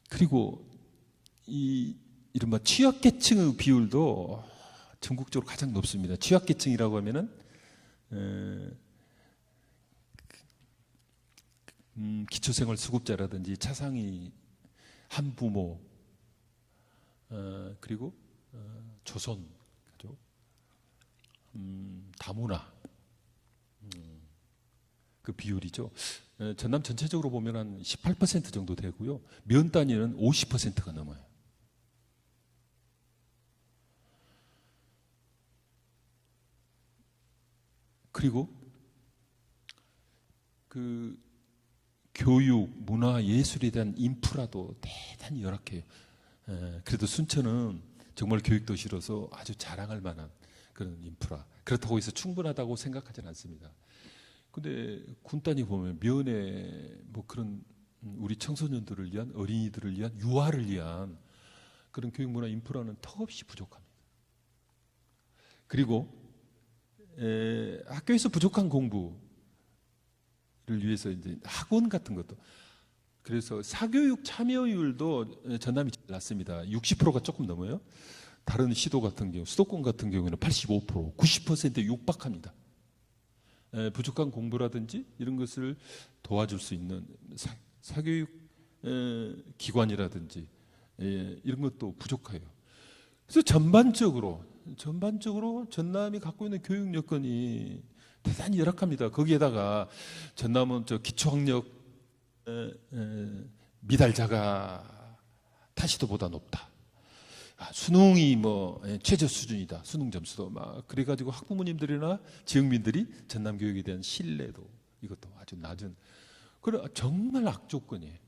그리고 이 이른바 취약계층의 비율도 전국적으로 가장 높습니다. 취약계층이라고 하면은 기초생활수급자라든지 차상위 한부모 그리고 조선 가족, 다문화 그 비율이죠. 전남 전체적으로 보면 한 18% 정도 되고요. 면 단위는 50%가 넘어요. 그리고 그 교육, 문화, 예술에 대한 인프라도 대단히 열악해요. 그래도 순천은 정말 교육도시로서 아주 자랑할 만한 그런 인프라. 그렇다고 해서 충분하다고 생각하지는 않습니다. 근데 군 단위 보면 면에 뭐 그런 우리 청소년들을 위한, 어린이들을 위한, 유아를 위한 그런 교육, 문화, 인프라는 턱없이 부족합니다. 그리고 학교에서 부족한 공부를 위해서 이제 학원 같은 것도, 그래서 사교육 참여율도 전남이 제일 낮습니다. 60%가 조금 넘어요. 다른 시도 같은 경우, 수도권 같은 경우에는 85%, 90%에 육박합니다. 부족한 공부라든지 이런 것을 도와줄 수 있는 사교육 기관이라든지 이런 것도 부족해요. 그래서 전반적으로 전남이 갖고 있는 교육 여건이 대단히 열악합니다. 거기에다가 전남은 저 기초학력 미달자가 타시도보다 높다. 수능이 뭐 최저 수준이다. 수능 점수도 막 그래가지고 학부모님들이나 지역민들이 전남 교육에 대한 신뢰도 이것도 아주 낮은. 그래 정말 악조건이에요.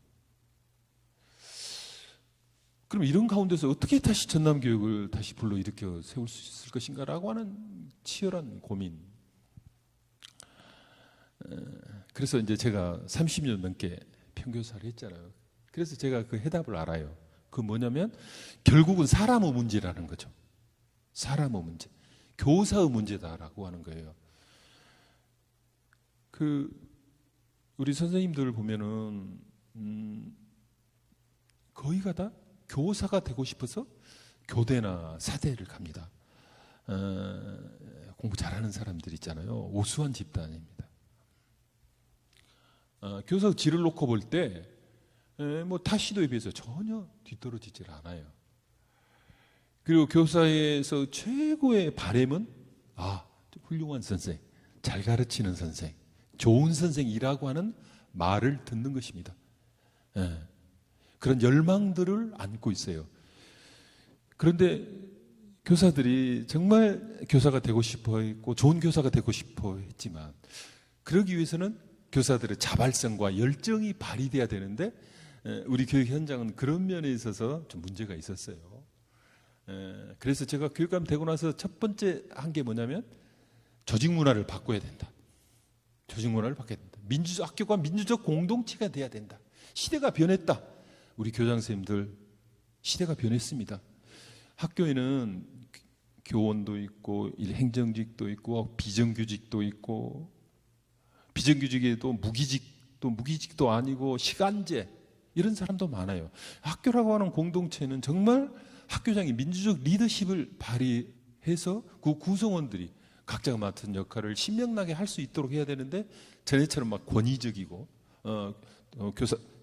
그럼 이런 가운데서 어떻게 다시 전남 교육을 다시 불러일으켜 세울 수 있을 것인가라고 하는 치열한 고민. 그래서 이제 제가 30년 넘게 평교사를 했잖아요. 그래서 제가 그 해답을 알아요. 그 뭐냐면 결국은 사람의 문제라는 거죠. 사람의 문제, 교사의 문제다라고 하는 거예요. 그 우리 선생님들 보면은 거의가 다 교사가 되고 싶어서 교대나 사대를 갑니다. 공부 잘하는 사람들 있잖아요. 우수한 집단입니다. 교사 질을 놓고 볼 때 뭐 타 시도에 비해서 전혀 뒤떨어지질 않아요. 그리고 교사에서 최고의 바람은 훌륭한 선생, 잘 가르치는 선생, 좋은 선생이라고 하는 말을 듣는 것입니다. 그런 열망들을 안고 있어요. 그런데 교사들이 정말 교사가 되고 싶어 했고 좋은 교사가 되고 싶어 했지만 그러기 위해서는 교사들의 자발성과 열정이 발휘돼야 되는데 우리 교육 현장은 그런 면에 있어서 좀 문제가 있었어요. 그래서 제가 교육감 되고 나서 첫 번째 한 게 뭐냐면 조직 문화를 바꿔야 된다. 조직 문화를 바꿔야 된다. 학교가 민주적 공동체가 돼야 된다. 시대가 변했다. 우리 교장 선생님들 시대가 변했습니다. 학교에는 교원도 있고 행정직도 있고 비정규직도 있고 비정규직에도 무기직도 아니고 시간제 이런 사람도 많아요. 학교라고 하는 공동체는 정말 학교장이 민주적 리더십을 발휘해서 그 구성원들이 각자가 맡은 역할을 신명나게 할 수 있도록 해야 되는데 전에처럼 막 권위적이고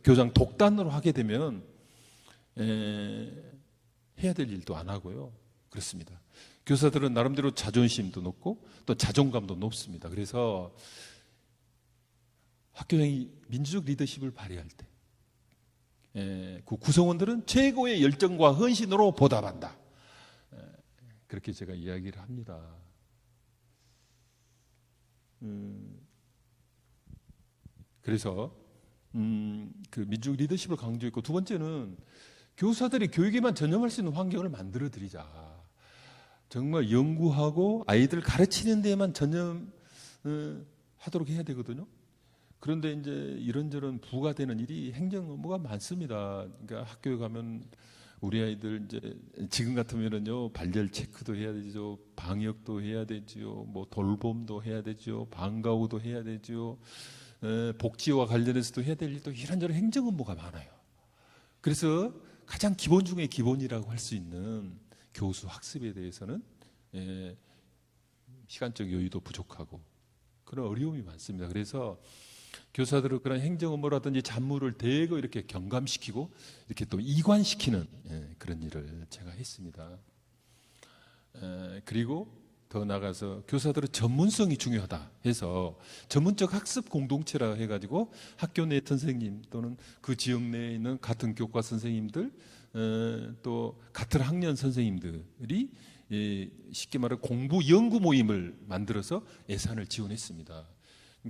교장 독단으로 하게 되면 해야 될 일도 안 하고요. 그렇습니다. 교사들은 나름대로 자존심도 높고 또 자존감도 높습니다. 그래서 학교장이 민주적 리더십을 발휘할 때 그 구성원들은 최고의 열정과 헌신으로 보답한다. 그렇게 제가 이야기를 합니다. 그래서 그 민주적 리더십을 강조했고 두 번째는 교사들이 교육에만 전념할 수 있는 환경을 만들어 드리자. 정말 연구하고 아이들 가르치는 데에만 전념하도록 해야 되거든요. 그런데 이제 이런저런 부과되는 일이 행정 업무가 많습니다. 그러니까 학교에 가면 우리 아이들 이제 지금 같으면은요 발열 체크도 해야 되죠, 방역도 해야 되죠, 뭐 돌봄도 해야 되죠, 방과후도 해야 되죠, 복지와 관련해서도 해야 될 일도 이런저런 행정 업무가 많아요. 그래서 가장 기본 중에 기본이라고 할 수 있는 교수 학습에 대해서는 시간적 여유도 부족하고 그런 어려움이 많습니다. 그래서 교사들은 그런 행정 업무라든지 잡무를 대거 이렇게 경감시키고 이렇게 또 이관시키는 그런 일을 제가 했습니다. 그리고 더 나가서 교사들의 전문성이 중요하다 해서 전문적 학습 공동체라 해가지고 학교 내 선생님 또는 그 지역 내에 있는 같은 교과 선생님들 또 같은 학년 선생님들이 쉽게 말해 공부 연구 모임을 만들어서 예산을 지원했습니다.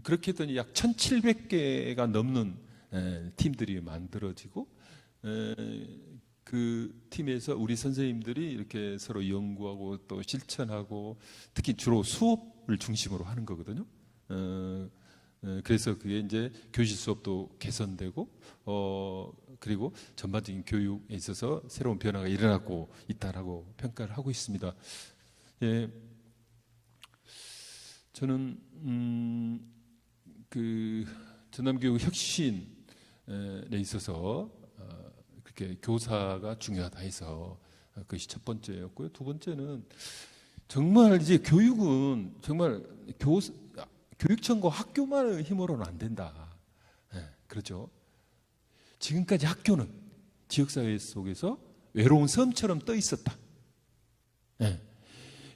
그렇게 했더니 약 1,700개가 넘는 팀들이 만들어지고 그 팀에서 우리 선생님들이 이렇게 서로 연구하고 또 실천하고 특히 주로 수업을 중심으로 하는 거거든요. 그래서 그게 이제 교실 수업도 개선되고 그리고 전반적인 교육에 있어서 새로운 변화가 일어나고 있다라고 평가를 하고 있습니다. 저는 그 전남교육 혁신에 있어서 그렇게 교사가 중요하다 해서 그것이 첫 번째였고요. 두 번째는 정말 이제 교육은 정말 교육청과 학교만의 힘으로는 안 된다. 그렇죠. 지금까지 학교는 지역사회 속에서 외로운 섬처럼 떠 있었다.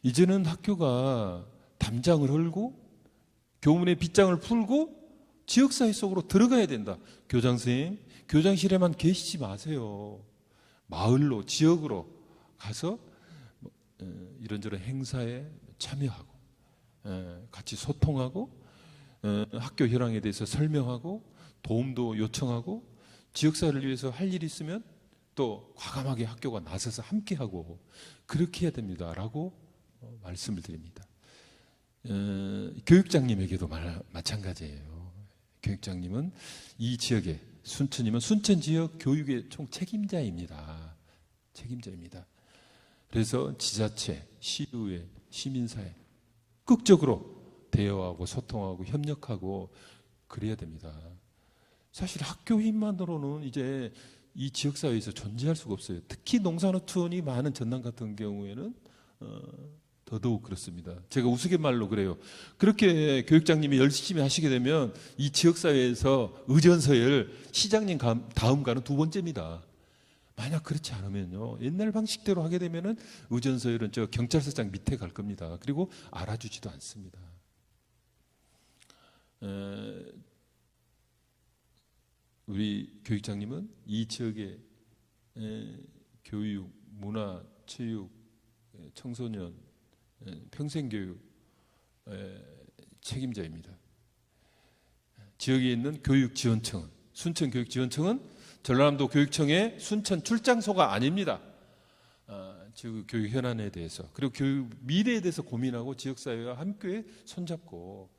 이제는 학교가 담장을 헐고 교문의 빗장을 풀고 지역사회 속으로 들어가야 된다. 교장 선생님, 교장실에만 계시지 마세요. 마을로, 지역으로 가서 이런저런 행사에 참여하고 같이 소통하고 학교 현황에 대해서 설명하고 도움도 요청하고 지역사회를 위해서 할 일이 있으면 또 과감하게 학교가 나서서 함께하고 그렇게 해야 됩니다라고 말씀을 드립니다. 교육장님에게도 마찬가지예요. 교육장님은 이 지역에 순천이면 순천 지역 교육의 총 책임자입니다. 책임자입니다. 그래서 지자체, 시의회, 시민사회 극적으로 대화하고 소통하고 협력하고 그래야 됩니다. 사실 학교 힘만으로는 이제 이 지역사회에서 존재할 수가 없어요. 특히 농산어촌이 많은 전남 같은 경우에는 더더욱 그렇습니다. 제가 우스갯말로 그래요. 그렇게 교육장님이 열심히 하시게 되면 이 지역사회에서 의전서열 시장님 다음 가는 두 번째입니다. 만약 그렇지 않으면요, 옛날 방식대로 하게 되면은 의전서열은 저 경찰서장 밑에 갈 겁니다. 그리고 알아주지도 않습니다. 우리 교육장님은 이 지역의 교육, 문화, 체육, 청소년, 평생교육 책임자입니다. 지역에 있는 교육지원청은, 순천교육지원청은 전라남도 교육청의 순천 출장소가 아닙니다. 지역 교육 현안에 대해서, 그리고 교육 미래에 대해서 고민하고 지역사회와 함께 손잡고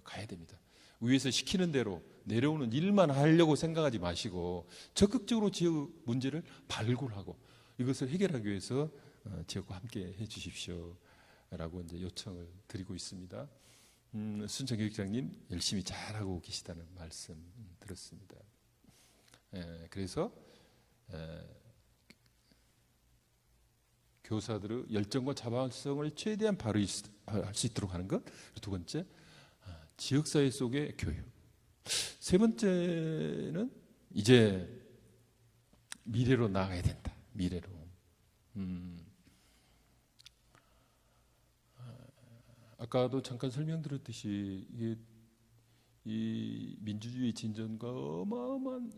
가야 됩니다. 위에서 시키는 대로 내려오는 일만 하려고 생각하지 마시고 적극적으로 지역 문제를 발굴하고 이것을 해결하기 위해서 지역과 함께 해주십시오 라고 이제 요청을 드리고 있습니다. 순천교육장님 열심히 잘하고 계시다는 말씀 들었습니다. 그래서 교사들의 열정과 자발성을 최대한 발휘할 수 있도록 하는 것. 두 번째, 지역사회 속의 교육. 세 번째는 이제 미래로 나아가야 된다. 미래로. 아까도 잠깐 설명드렸듯이 이게 이 민주주의 진전과 어마어마한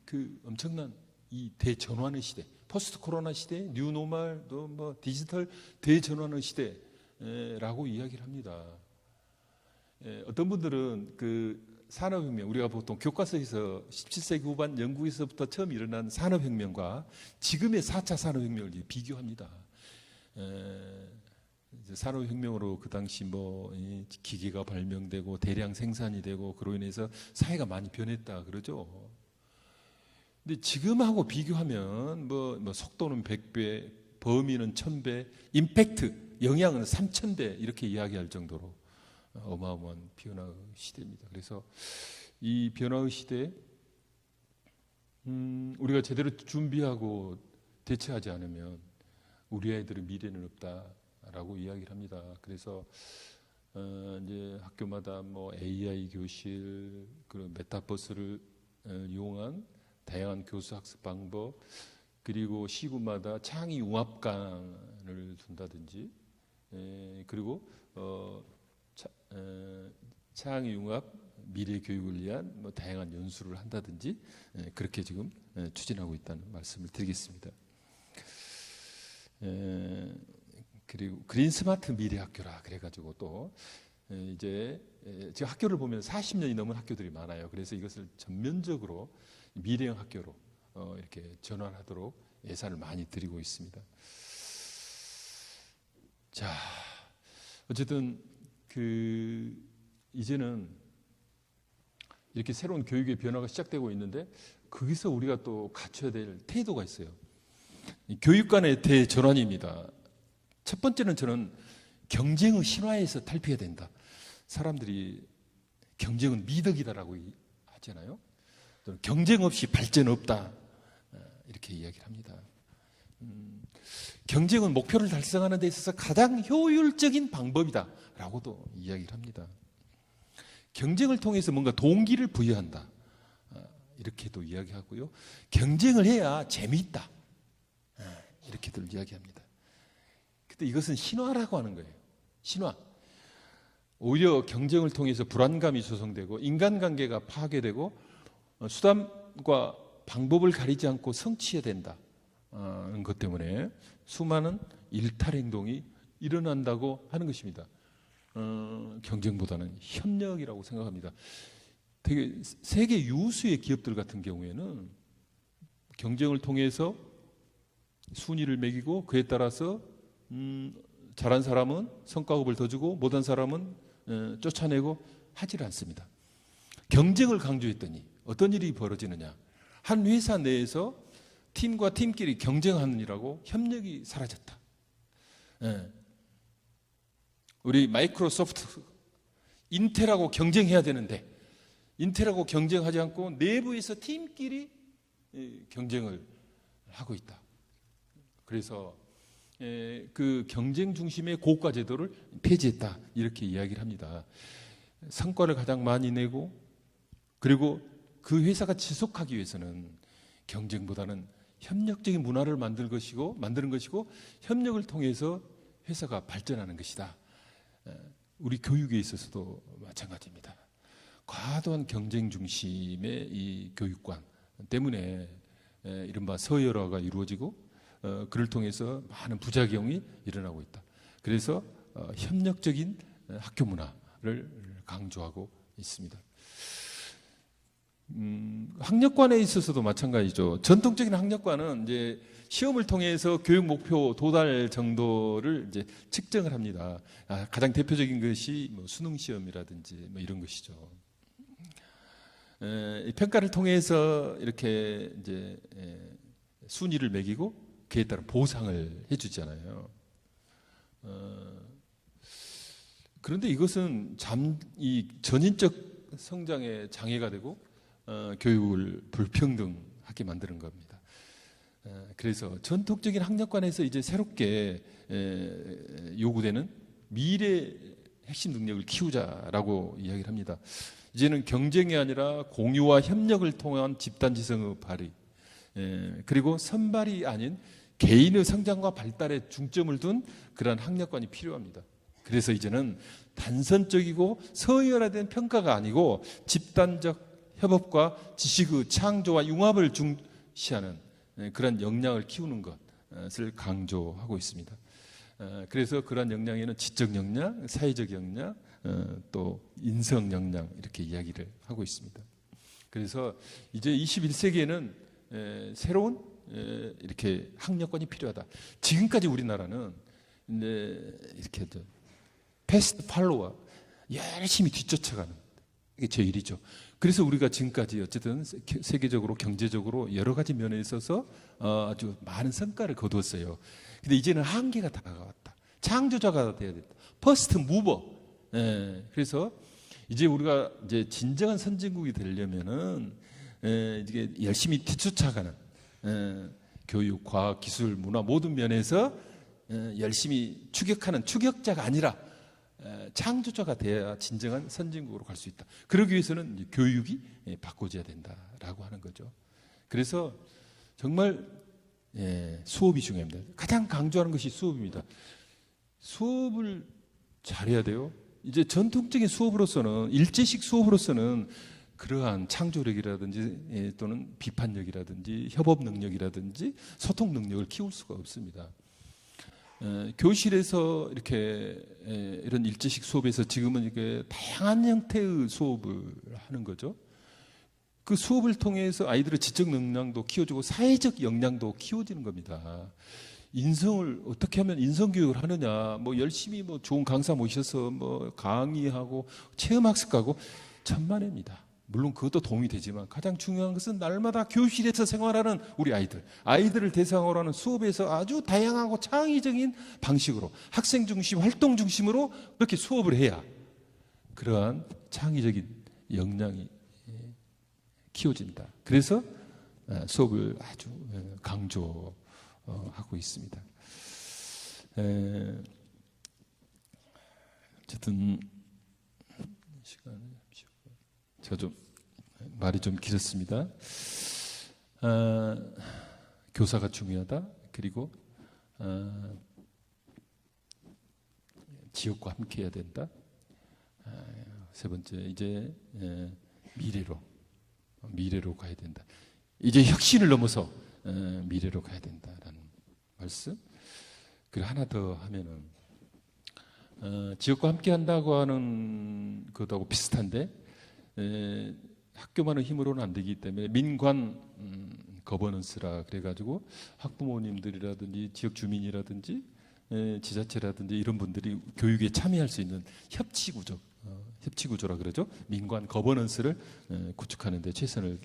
그 엄청난 이 대전환의 시대, 포스트 코로나 시대, 뉴노멀, 또 뭐 디지털 대전환의 시대라고 이야기를 합니다. 어떤 분들은 그 산업혁명, 우리가 보통 교과서에서 17세기 후반 영국에서부터 처음 일어난 산업혁명과 지금의 4차 산업혁명을 비교합니다. 산업혁명으로 그 당시 뭐 기계가 발명되고 대량 생산이 되고 그로 인해서 사회가 많이 변했다 그러죠. 근데 지금하고 비교하면 뭐 속도는 100배, 범위는 1000배, 임팩트, 영향은 3000배 이렇게 이야기할 정도로 어마어마한 변화의 시대입니다. 그래서 이 변화의 시대에 우리가 제대로 준비하고 대처하지 않으면 우리 아이들의 미래는 없다라고 이야기를 합니다. 그래서 이제 학교마다 뭐 AI 교실, 그리고 메타버스를 이용한 다양한 교수 학습 방법, 그리고 시군마다 창의 융합관을 둔다든지, 그리고 창의 융합 미래 교육을 위한 뭐 다양한 연수를 한다든지 그렇게 지금 추진하고 있다는 말씀을 드리겠습니다. 그리고 그린 스마트 미래 학교라 그래가지고 또 이제 지금 학교를 보면 40년이 넘은 학교들이 많아요. 그래서 이것을 전면적으로 미래형 학교로 이렇게 전환하도록 예산을 많이 드리고 있습니다. 자, 어쨌든 이제는 이렇게 새로운 교육의 변화가 시작되고 있는데 거기서 우리가 또 갖춰야 될 태도가 있어요. 교육 간의 대전환입니다. 첫 번째는 저는 경쟁의 신화에서 탈피해야 된다. 사람들이 경쟁은 미덕이다라고 하잖아요. 경쟁 없이 발전 없다 이렇게 이야기를 합니다. 경쟁은 목표를 달성하는 데 있어서 가장 효율적인 방법이다라고도 이야기를 합니다. 경쟁을 통해서 뭔가 동기를 부여한다 이렇게도 이야기하고요. 경쟁을 해야 재미있다 이렇게들 이야기합니다. 근데 이것은 신화라고 하는 거예요. 신화. 오히려 경쟁을 통해서 불안감이 조성되고 인간관계가 파괴되고 수단과 방법을 가리지 않고 성취해야 된다는 것 때문에 수많은 일탈 행동이 일어난다고 하는 것입니다. 경쟁보다는 협력이라고 생각합니다. 되게 세계 유수의 기업들 같은 경우에는 경쟁을 통해서 순위를 매기고 그에 따라서 잘한 사람은 성과급을 더 주고 못한 사람은 쫓아내고 하지를 않습니다. 경쟁을 강조했더니 어떤 일이 벌어지느냐. 한 회사 내에서 팀과 팀끼리 경쟁하느라고 협력이 사라졌다. 우리 마이크로소프트, 인텔하고 경쟁해야 되는데 인텔하고 경쟁하지 않고 내부에서 팀끼리 경쟁을 하고 있다. 그래서 그 경쟁 중심의 고가 제도를 폐지했다 이렇게 이야기를 합니다. 성과를 가장 많이 내고 그리고 그 회사가 지속하기 위해서는 경쟁보다는 협력적인 문화를 만드는 것이고 협력을 통해서 회사가 발전하는 것이다. 우리 교육에 있어서도 마찬가지입니다. 과도한 경쟁 중심의 이 교육관 때문에 이른바 서열화가 이루어지고 그를 통해서 많은 부작용이 일어나고 있다. 그래서 협력적인 학교 문화를 강조하고 있습니다. 학력관에 있어서도 마찬가지죠. 전통적인 학력관은 이제 시험을 통해서 교육 목표 도달 정도를 이제 측정을 합니다. 가장 대표적인 것이 뭐 수능 시험이라든지 뭐 이런 것이죠. 평가를 통해서 이렇게 이제 순위를 매기고 그에 따른 보상을 해주잖아요. 그런데 이것은 이 전인적 성장에 장애가 되고 교육을 불평등하게 만드는 겁니다. 그래서 전통적인 학력관에서 이제 새롭게 요구되는 미래 핵심 능력을 키우자라고 이야기를 합니다. 이제는 경쟁이 아니라 공유와 협력을 통한 집단지성의 발휘, 그리고 선발이 아닌 개인의 성장과 발달에 중점을 둔 그러한 학력관이 필요합니다. 그래서 이제는 단선적이고 서열화된 평가가 아니고 집단적 협업과 지식의 창조와 융합을 중시하는 그런 역량을 키우는 것을 강조하고 있습니다. 그래서 그러한 역량에는 지적 역량, 사회적 역량, 또 인성 역량 이렇게 이야기를 하고 있습니다. 그래서 이제 21세기에는 새로운 이렇게 학력관이 필요하다. 지금까지 우리나라는 이렇게 패스트 팔로워 열심히 뒤쫓아가는 이게 제 일이죠. 그래서 우리가 지금까지 어쨌든 세계적으로 경제적으로 여러 가지 면에 있어서 아주 많은 성과를 거두었어요. 근데 이제는 한계가 다가왔다. 창조자가 돼야 된다. 퍼스트 무버. 그래서 이제 우리가 이제 진정한 선진국이 되려면은 이게 열심히 뒤쫓아가는 교육, 과학, 기술, 문화 모든 면에서 열심히 추격하는 추격자가 아니라 창조자가 돼야 진정한 선진국으로 갈 수 있다. 그러기 위해서는 교육이 바꿔져야 된다라고 하는 거죠. 그래서 정말 수업이 중요합니다. 가장 강조하는 것이 수업입니다. 수업을 잘해야 돼요. 이제 전통적인 수업으로서는 일제식 수업으로서는 그러한 창조력이라든지 또는 비판력이라든지 협업 능력이라든지 소통 능력을 키울 수가 없습니다. 교실에서 이렇게 이런 일제식 수업에서 지금은 이게 다양한 형태의 수업을 하는 거죠. 그 수업을 통해서 아이들의 지적 역량도 키워주고 사회적 역량도 키워지는 겁니다. 인성을 어떻게 하면 인성 교육을 하느냐, 뭐 열심히 뭐 좋은 강사 모셔서 뭐 강의하고 체험학습하고 천만에입니다. 물론 그것도 도움이 되지만 가장 중요한 것은 날마다 교실에서 생활하는 우리 아이들을 대상으로 하는 수업에서 아주 다양하고 창의적인 방식으로 학생 중심, 활동 중심으로 그렇게 수업을 해야 그러한 창의적인 역량이 키워진다. 그래서 수업을 아주 강조하고 있습니다. 어쨌든 제가 좀 말이 좀 길었습니다. 교사가 중요하다. 그리고 지역과 함께해야 된다. 세 번째 이제 미래로 가야 된다. 이제 혁신을 넘어서 미래로 가야 된다라는 말씀. 그리고 하나 더 하면은 지역과 함께한다고 하는 것하고 비슷한데. 학교만의 힘으로는 안 되기 때문에 민관 거버넌스라 그래가지고 학부모님들이라든지 지역 주민이라든지 지자체라든지 이런 분들이 교육에 참여할 수 있는 협치구조라 그러죠. 민관 거버넌스를 구축하는 데 최선을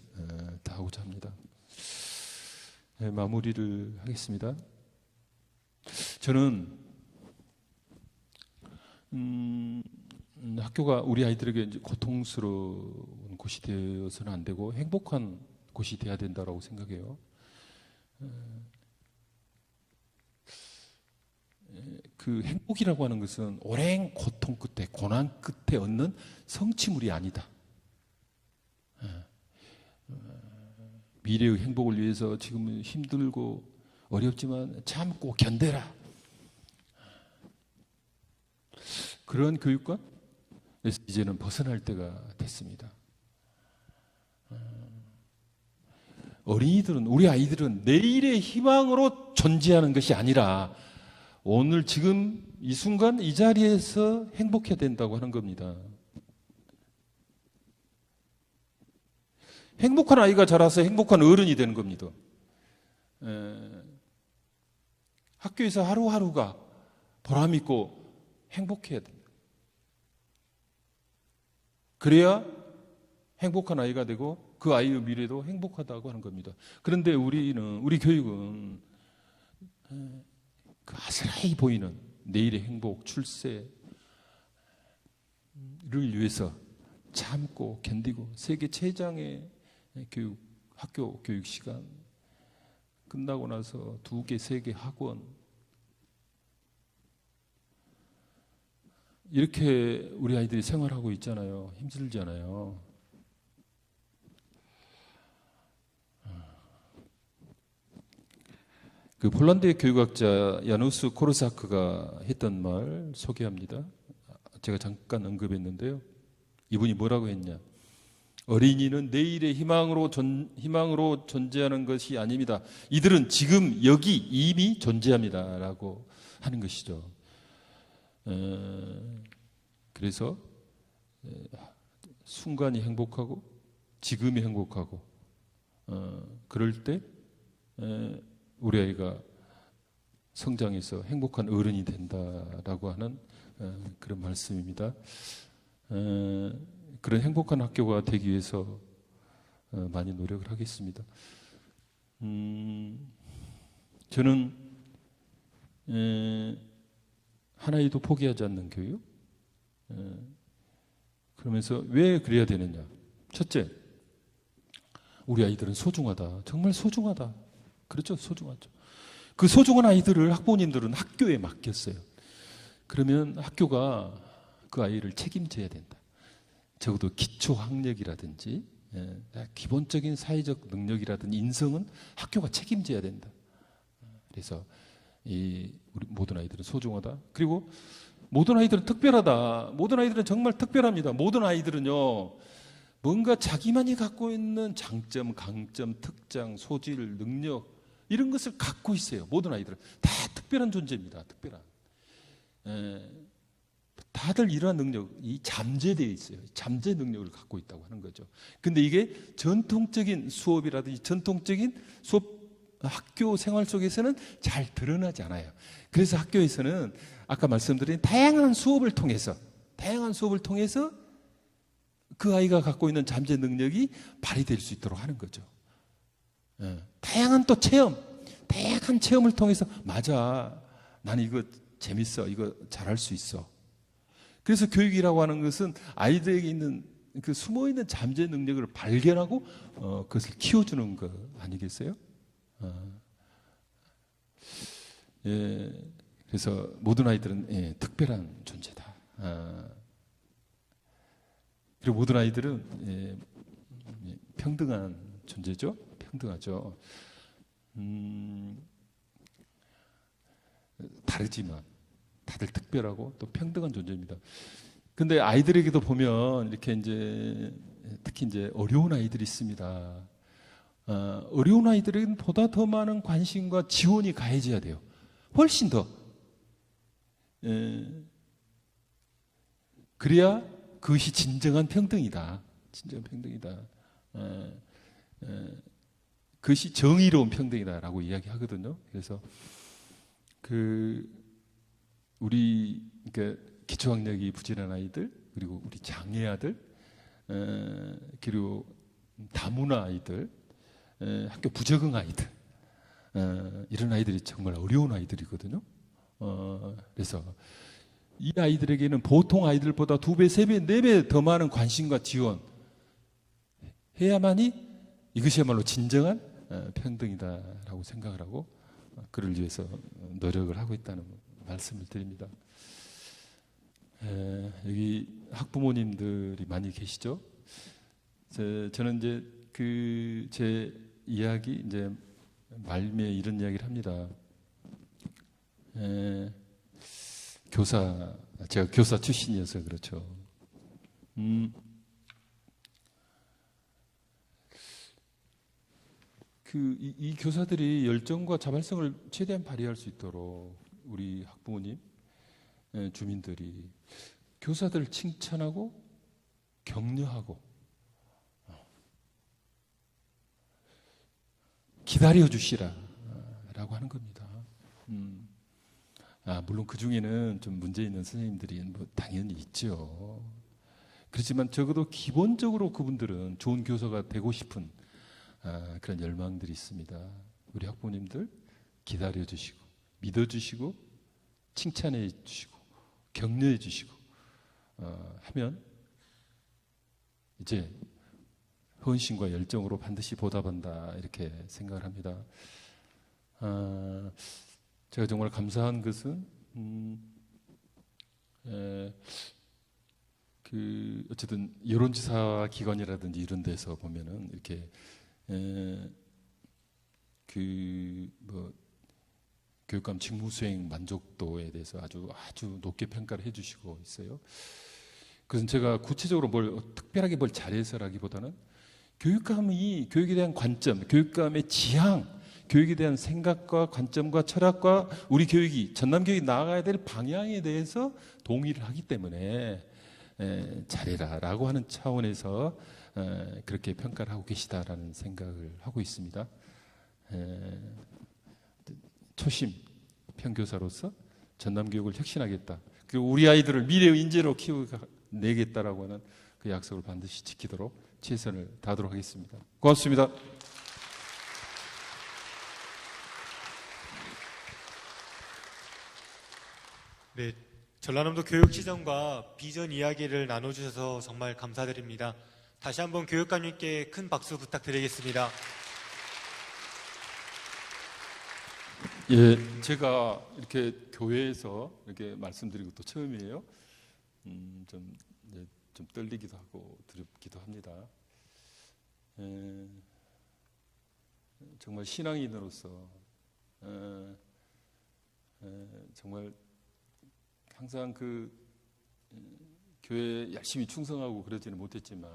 다하고자 합니다. 마무리를 하겠습니다. 저는 학교가 우리 아이들에게 이제 고통스러운 곳이 되어서는 안 되고 행복한 곳이 돼야 된다라고 생각해요. 그 행복이라고 하는 것은 오랜 고통 끝에 고난 끝에 얻는 성취물이 아니다. 미래의 행복을 위해서 지금은 힘들고 어렵지만 참고 견뎌라. 그런 교육관 그래서 이제는 벗어날 때가 됐습니다. 어린이들은, 우리 아이들은 내일의 희망으로 존재하는 것이 아니라 오늘 지금 이 순간 이 자리에서 행복해야 된다고 하는 겁니다. 행복한 아이가 자라서 행복한 어른이 되는 겁니다. 학교에서 하루하루가 보람 있고 행복해야 된다. 그래야 행복한 아이가 되고 그 아이의 미래도 행복하다고 하는 겁니다. 그런데 우리 교육은 그 아스라이 보이는 내일의 행복, 출세를 위해서 참고 견디고 세계 최장의 학교 교육 시간 끝나고 나서 2개, 3개 학원 이렇게 우리 아이들이 생활하고 있잖아요. 힘들잖아요. 그 폴란드의 교육학자 야누스 코르사크가 했던 말 소개합니다. 제가 잠깐 언급했는데요. 이분이 뭐라고 했냐? 어린이는 내일의 희망으로 존재하는 것이 아닙니다. 이들은 지금 여기 이미 존재합니다라고 하는 것이죠. 그래서 순간이 행복하고 지금이 행복하고 그럴 때 우리 아이가 성장해서 행복한 어른이 된다라고 하는 그런 말씀입니다. 그런 행복한 학교가 되기 위해서 많이 노력을 하겠습니다. 저는 한 아이도 포기하지 않는 교육. 그러면서 왜 그래야 되느냐? 첫째, 우리 아이들은 소중하다. 정말 소중하다. 그렇죠? 소중하죠. 그 소중한 아이들을 학부모님들은 학교에 맡겼어요. 그러면 학교가 그 아이를 책임져야 된다. 적어도 기초 학력이라든지 기본적인 사회적 능력이라든지 인성은 학교가 책임져야 된다. 그래서 우리 모든 아이들은 소중하다. 그리고 모든 아이들은 특별하다. 모든 아이들은 정말 특별합니다. 모든 아이들은요, 뭔가 자기만이 갖고 있는 장점, 강점, 특장, 소질, 능력 이런 것을 갖고 있어요. 모든 아이들은 다 특별한 존재입니다. 특별한. 다들 이러한 능력이 잠재되어 있어요. 잠재 능력을 갖고 있다고 하는 거죠. 근데 이게 전통적인 수업이라든지 전통적인 수업 학교 생활 속에서는 잘 드러나지 않아요. 그래서 학교에서는 아까 말씀드린 다양한 수업을 통해서 그 아이가 갖고 있는 잠재 능력이 발휘될 수 있도록 하는 거죠. 다양한 또 다양한 체험을 통해서 맞아, 나는 이거 재밌어, 이거 잘할 수 있어. 그래서 교육이라고 하는 것은 아이들에게 있는 그 숨어있는 잠재 능력을 발견하고 그것을 키워주는 거 아니겠어요? 그래서 모든 아이들은 특별한 존재다. 그리고 모든 아이들은 평등한 존재죠. 평등하죠. 다르지만 다들 특별하고 또 평등한 존재입니다. 근데 아이들에게도 보면 이렇게 특히 어려운 아이들이 있습니다. 어려운 아이들에게는 보다 더 많은 관심과 지원이 가해져야 돼요. 훨씬 더. 그래야 그것이 진정한 평등이다. 진정한 평등이다. 그것이 정의로운 평등이다라고 이야기하거든요. 그래서 그러니까 기초학력이 부진한 아이들, 그리고 우리 장애 아들, 그리고 다문화 아이들, 학교 부적응 아이들, 이런 아이들이 정말 어려운 아이들이거든요. 그래서 이 아이들에게는 보통 아이들보다 2배, 3배, 4배 더 많은 관심과 지원 해야만이 이것이야말로 진정한 평등이다라고 생각을 하고 그를 위해서 노력을 하고 있다는 말씀을 드립니다. 여기 학부모님들이 많이 계시죠? 저는 제 이야기 말미에 이런 이야기를 합니다. 제가 교사 출신이어서 그렇죠. 이 교사들이 열정과 자발성을 최대한 발휘할 수 있도록 우리 학부모님, 주민들이 교사들을 칭찬하고 격려하고 기다려 주시라라고 하는 겁니다. 물론 그 중에는 좀 문제 있는 선생님들이 뭐 당연히 있죠. 그렇지만 적어도 기본적으로 그분들은 좋은 교사가 되고 싶은 그런 열망들이 있습니다. 우리 학부모님들 기다려 주시고 믿어 주시고 칭찬해 주시고 격려해 주시고 하면 이제 헌신과 열정으로 반드시 보답한다 이렇게 생각을 합니다. 제가 정말 감사한 것은 어쨌든 여론조사 기관이라든지 이런 데서 보면은 이렇게 교육감 직무 수행 만족도에 대해서 아주 높게 평가를 해주시고 있어요. 그래서 제가 구체적으로 특별하게 뭘 잘해서라기보다는 교육감이 교육에 대한 관점, 교육감의 지향, 교육에 대한 생각과 관점과 철학과 우리 교육이 전남 교육이 나아가야 될 방향에 대해서 동의를 하기 때문에 잘해라라고 하는 차원에서 그렇게 평가를 하고 계시다라는 생각을 하고 있습니다. 초심 평교사로서 전남 교육을 혁신하겠다. 그리고 우리 아이들을 미래의 인재로 키워내겠다라고 하는 그 약속을 반드시 지키도록 최선을 다하도록 하겠습니다. 고맙습니다. 네, 전라남도 교육시정과 비전 이야기를 나눠주셔서 정말 감사드립니다. 다시 한번 교육감님께 큰 박수 부탁드리겠습니다. 예, 제가 이렇게 교회에서 이렇게 말씀드리고 또 처음이에요. 좀 떨리기도 하고 두렵기도 합니다. 정말 신앙인으로서 정말 항상 교회에 열심히 충성하고 그러지는 못했지만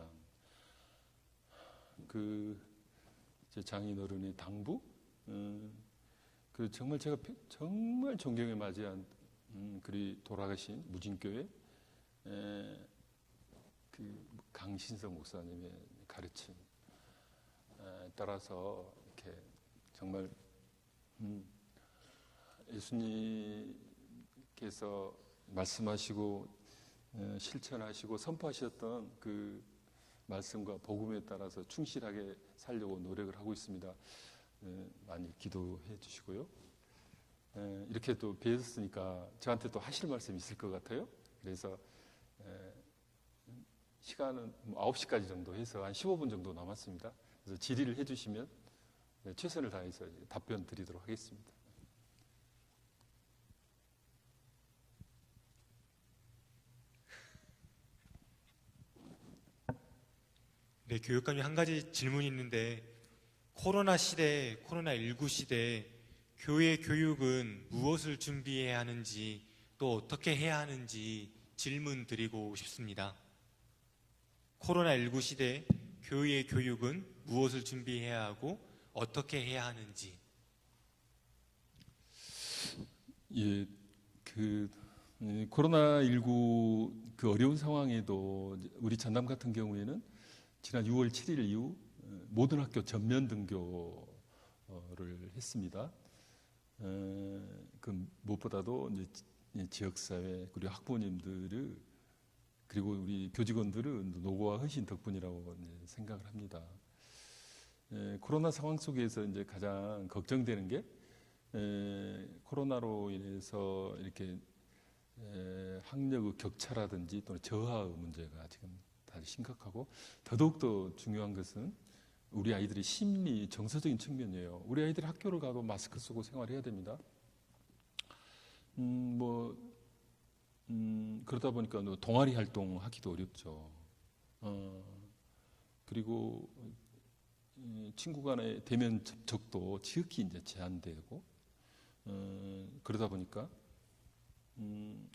제 장인어른의 당부, 정말 제가 정말 존경에 맞이한 그리 돌아가신 무진교회 강신성 목사님의 가르침 따라서 이렇게 정말 예수님께서 말씀하시고 실천하시고 선포하셨던 그 말씀과 복음에 따라서 충실하게 살려고 노력을 하고 있습니다. 많이 기도해 주시고요. 이렇게 또 뵈었으니까 저한테 또 하실 말씀이 있을 것 같아요. 그래서 시간은 9시까지 정도 해서 한 15분 정도 남았습니다. 그래서 질의를 해주시면 최선을 다해서 답변 드리도록 하겠습니다. 네, 교육감님 한 가지 질문이 있는데 코로나 시대, 코로나19 시대 교회 교육은 무엇을 준비해야 하는지 또 어떻게 해야 하는지 질문 드리고 싶습니다. 코로나19 시대 교회의 교육은 무엇을 준비해야 하고 어떻게 해야 하는지. 예, 코로나19 그 어려운 상황에도 우리 전남 같은 경우에는 지난 6월 7일 이후 모든 학교 전면 등교를 했습니다. 무엇보다도 이제 지역사회 그리고 학부모님들을 그리고 우리 교직원들은 노고와 헌신 덕분이라고 생각을 합니다. 코로나 상황 속에서 이제 가장 걱정되는 게 코로나로 인해서 이렇게 학력의 격차라든지 또는 저하의 문제가 지금 다시 심각하고 더더욱더 중요한 것은 우리 아이들의 심리, 정서적인 측면이에요. 우리 아이들이 학교를 가도 마스크 쓰고 생활해야 됩니다. 그러다 보니까 동아리 활동하기도 어렵죠. 그리고 친구 간의 대면 접촉도 지극히 이제 제한되고 그러다 보니까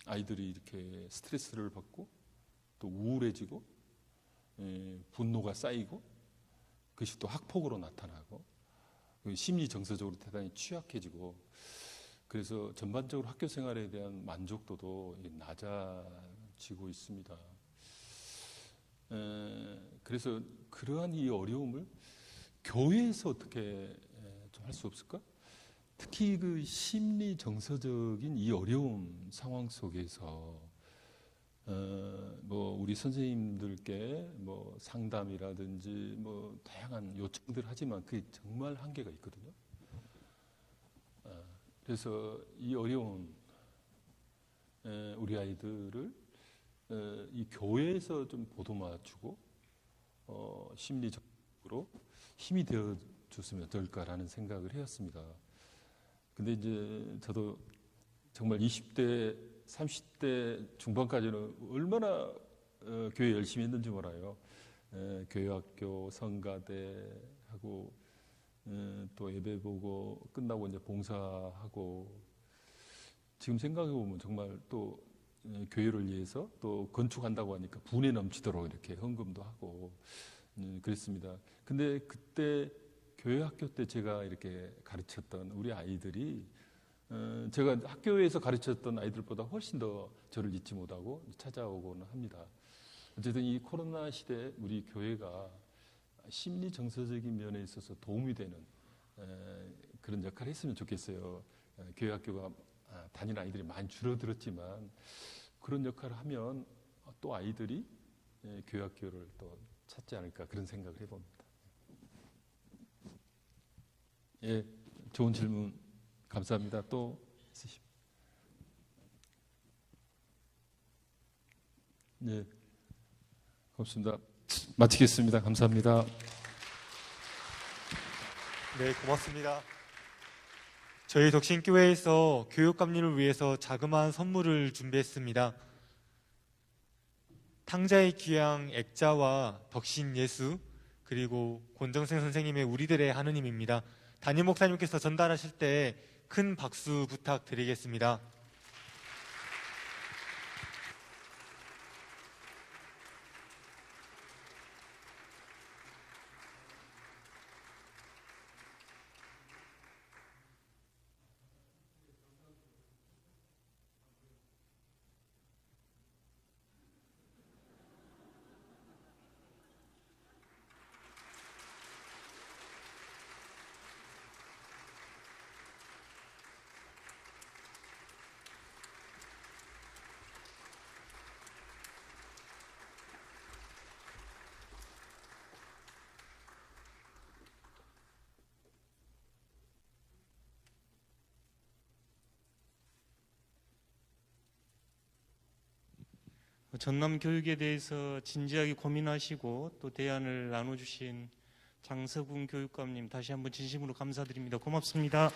아이들이 이렇게 스트레스를 받고 또 우울해지고 분노가 쌓이고 그것이 또 학폭으로 나타나고 그 심리 정서적으로 대단히 취약해지고 그래서 전반적으로 학교 생활에 대한 만족도도 낮아지고 있습니다. 그래서 그러한 이 어려움을 교회에서 어떻게 좀 할 수 없을까? 특히 그 심리 정서적인 이 어려움 상황 속에서 뭐 우리 선생님들께 뭐 상담이라든지 뭐 다양한 요청들 하지만 그게 정말 한계가 있거든요. 그래서 이 어려운 우리 아이들을 이 교회에서 좀 보듬어주고 심리적으로 힘이 되어 줬으면 어떨까라는 생각을 해왔습니다. 근데 이제 저도 정말 20대, 30대 중반까지는 얼마나 교회 열심히 했는지 몰라요. 교회학교, 성가대 하고 또 예배 보고 끝나고 이제 봉사하고 지금 생각해 보면 정말 또 교회를 위해서 또 건축한다고 하니까 분에 넘치도록 이렇게 헌금도 하고 그랬습니다. 근데 그때 교회 학교 때 제가 이렇게 가르쳤던 우리 아이들이 제가 학교에서 가르쳤던 아이들보다 훨씬 더 저를 잊지 못하고 찾아오고는 합니다. 어쨌든 이 코로나 시대에 우리 교회가 심리 정서적인 면에 있어서 도움이 되는 그런 역할을 했으면 좋겠어요. 교회 학교가 다니는 아이들이 많이 줄어들었지만 그런 역할을 하면 또 아이들이 교회 학교를 또 찾지 않을까 그런 생각을 해봅니다. 예, 좋은 질문 감사합니다. 또 있으십니까? 네, 고맙습니다. 마치겠습니다. 감사합니다. 네, 고맙습니다. 저희 덕신교회에서 교육감님을 위해서 자그마한 선물을 준비했습니다. 탕자의 귀향 액자와 덕신예수 그리고 권정생 선생님의 우리들의 하느님입니다. 담임 목사님께서 전달하실 때 큰 박수 부탁드리겠습니다. 전남 교육에 대해서 진지하게 고민하시고 또 대안을 나눠주신 장서군 교육감님 다시 한번 진심으로 감사드립니다. 고맙습니다.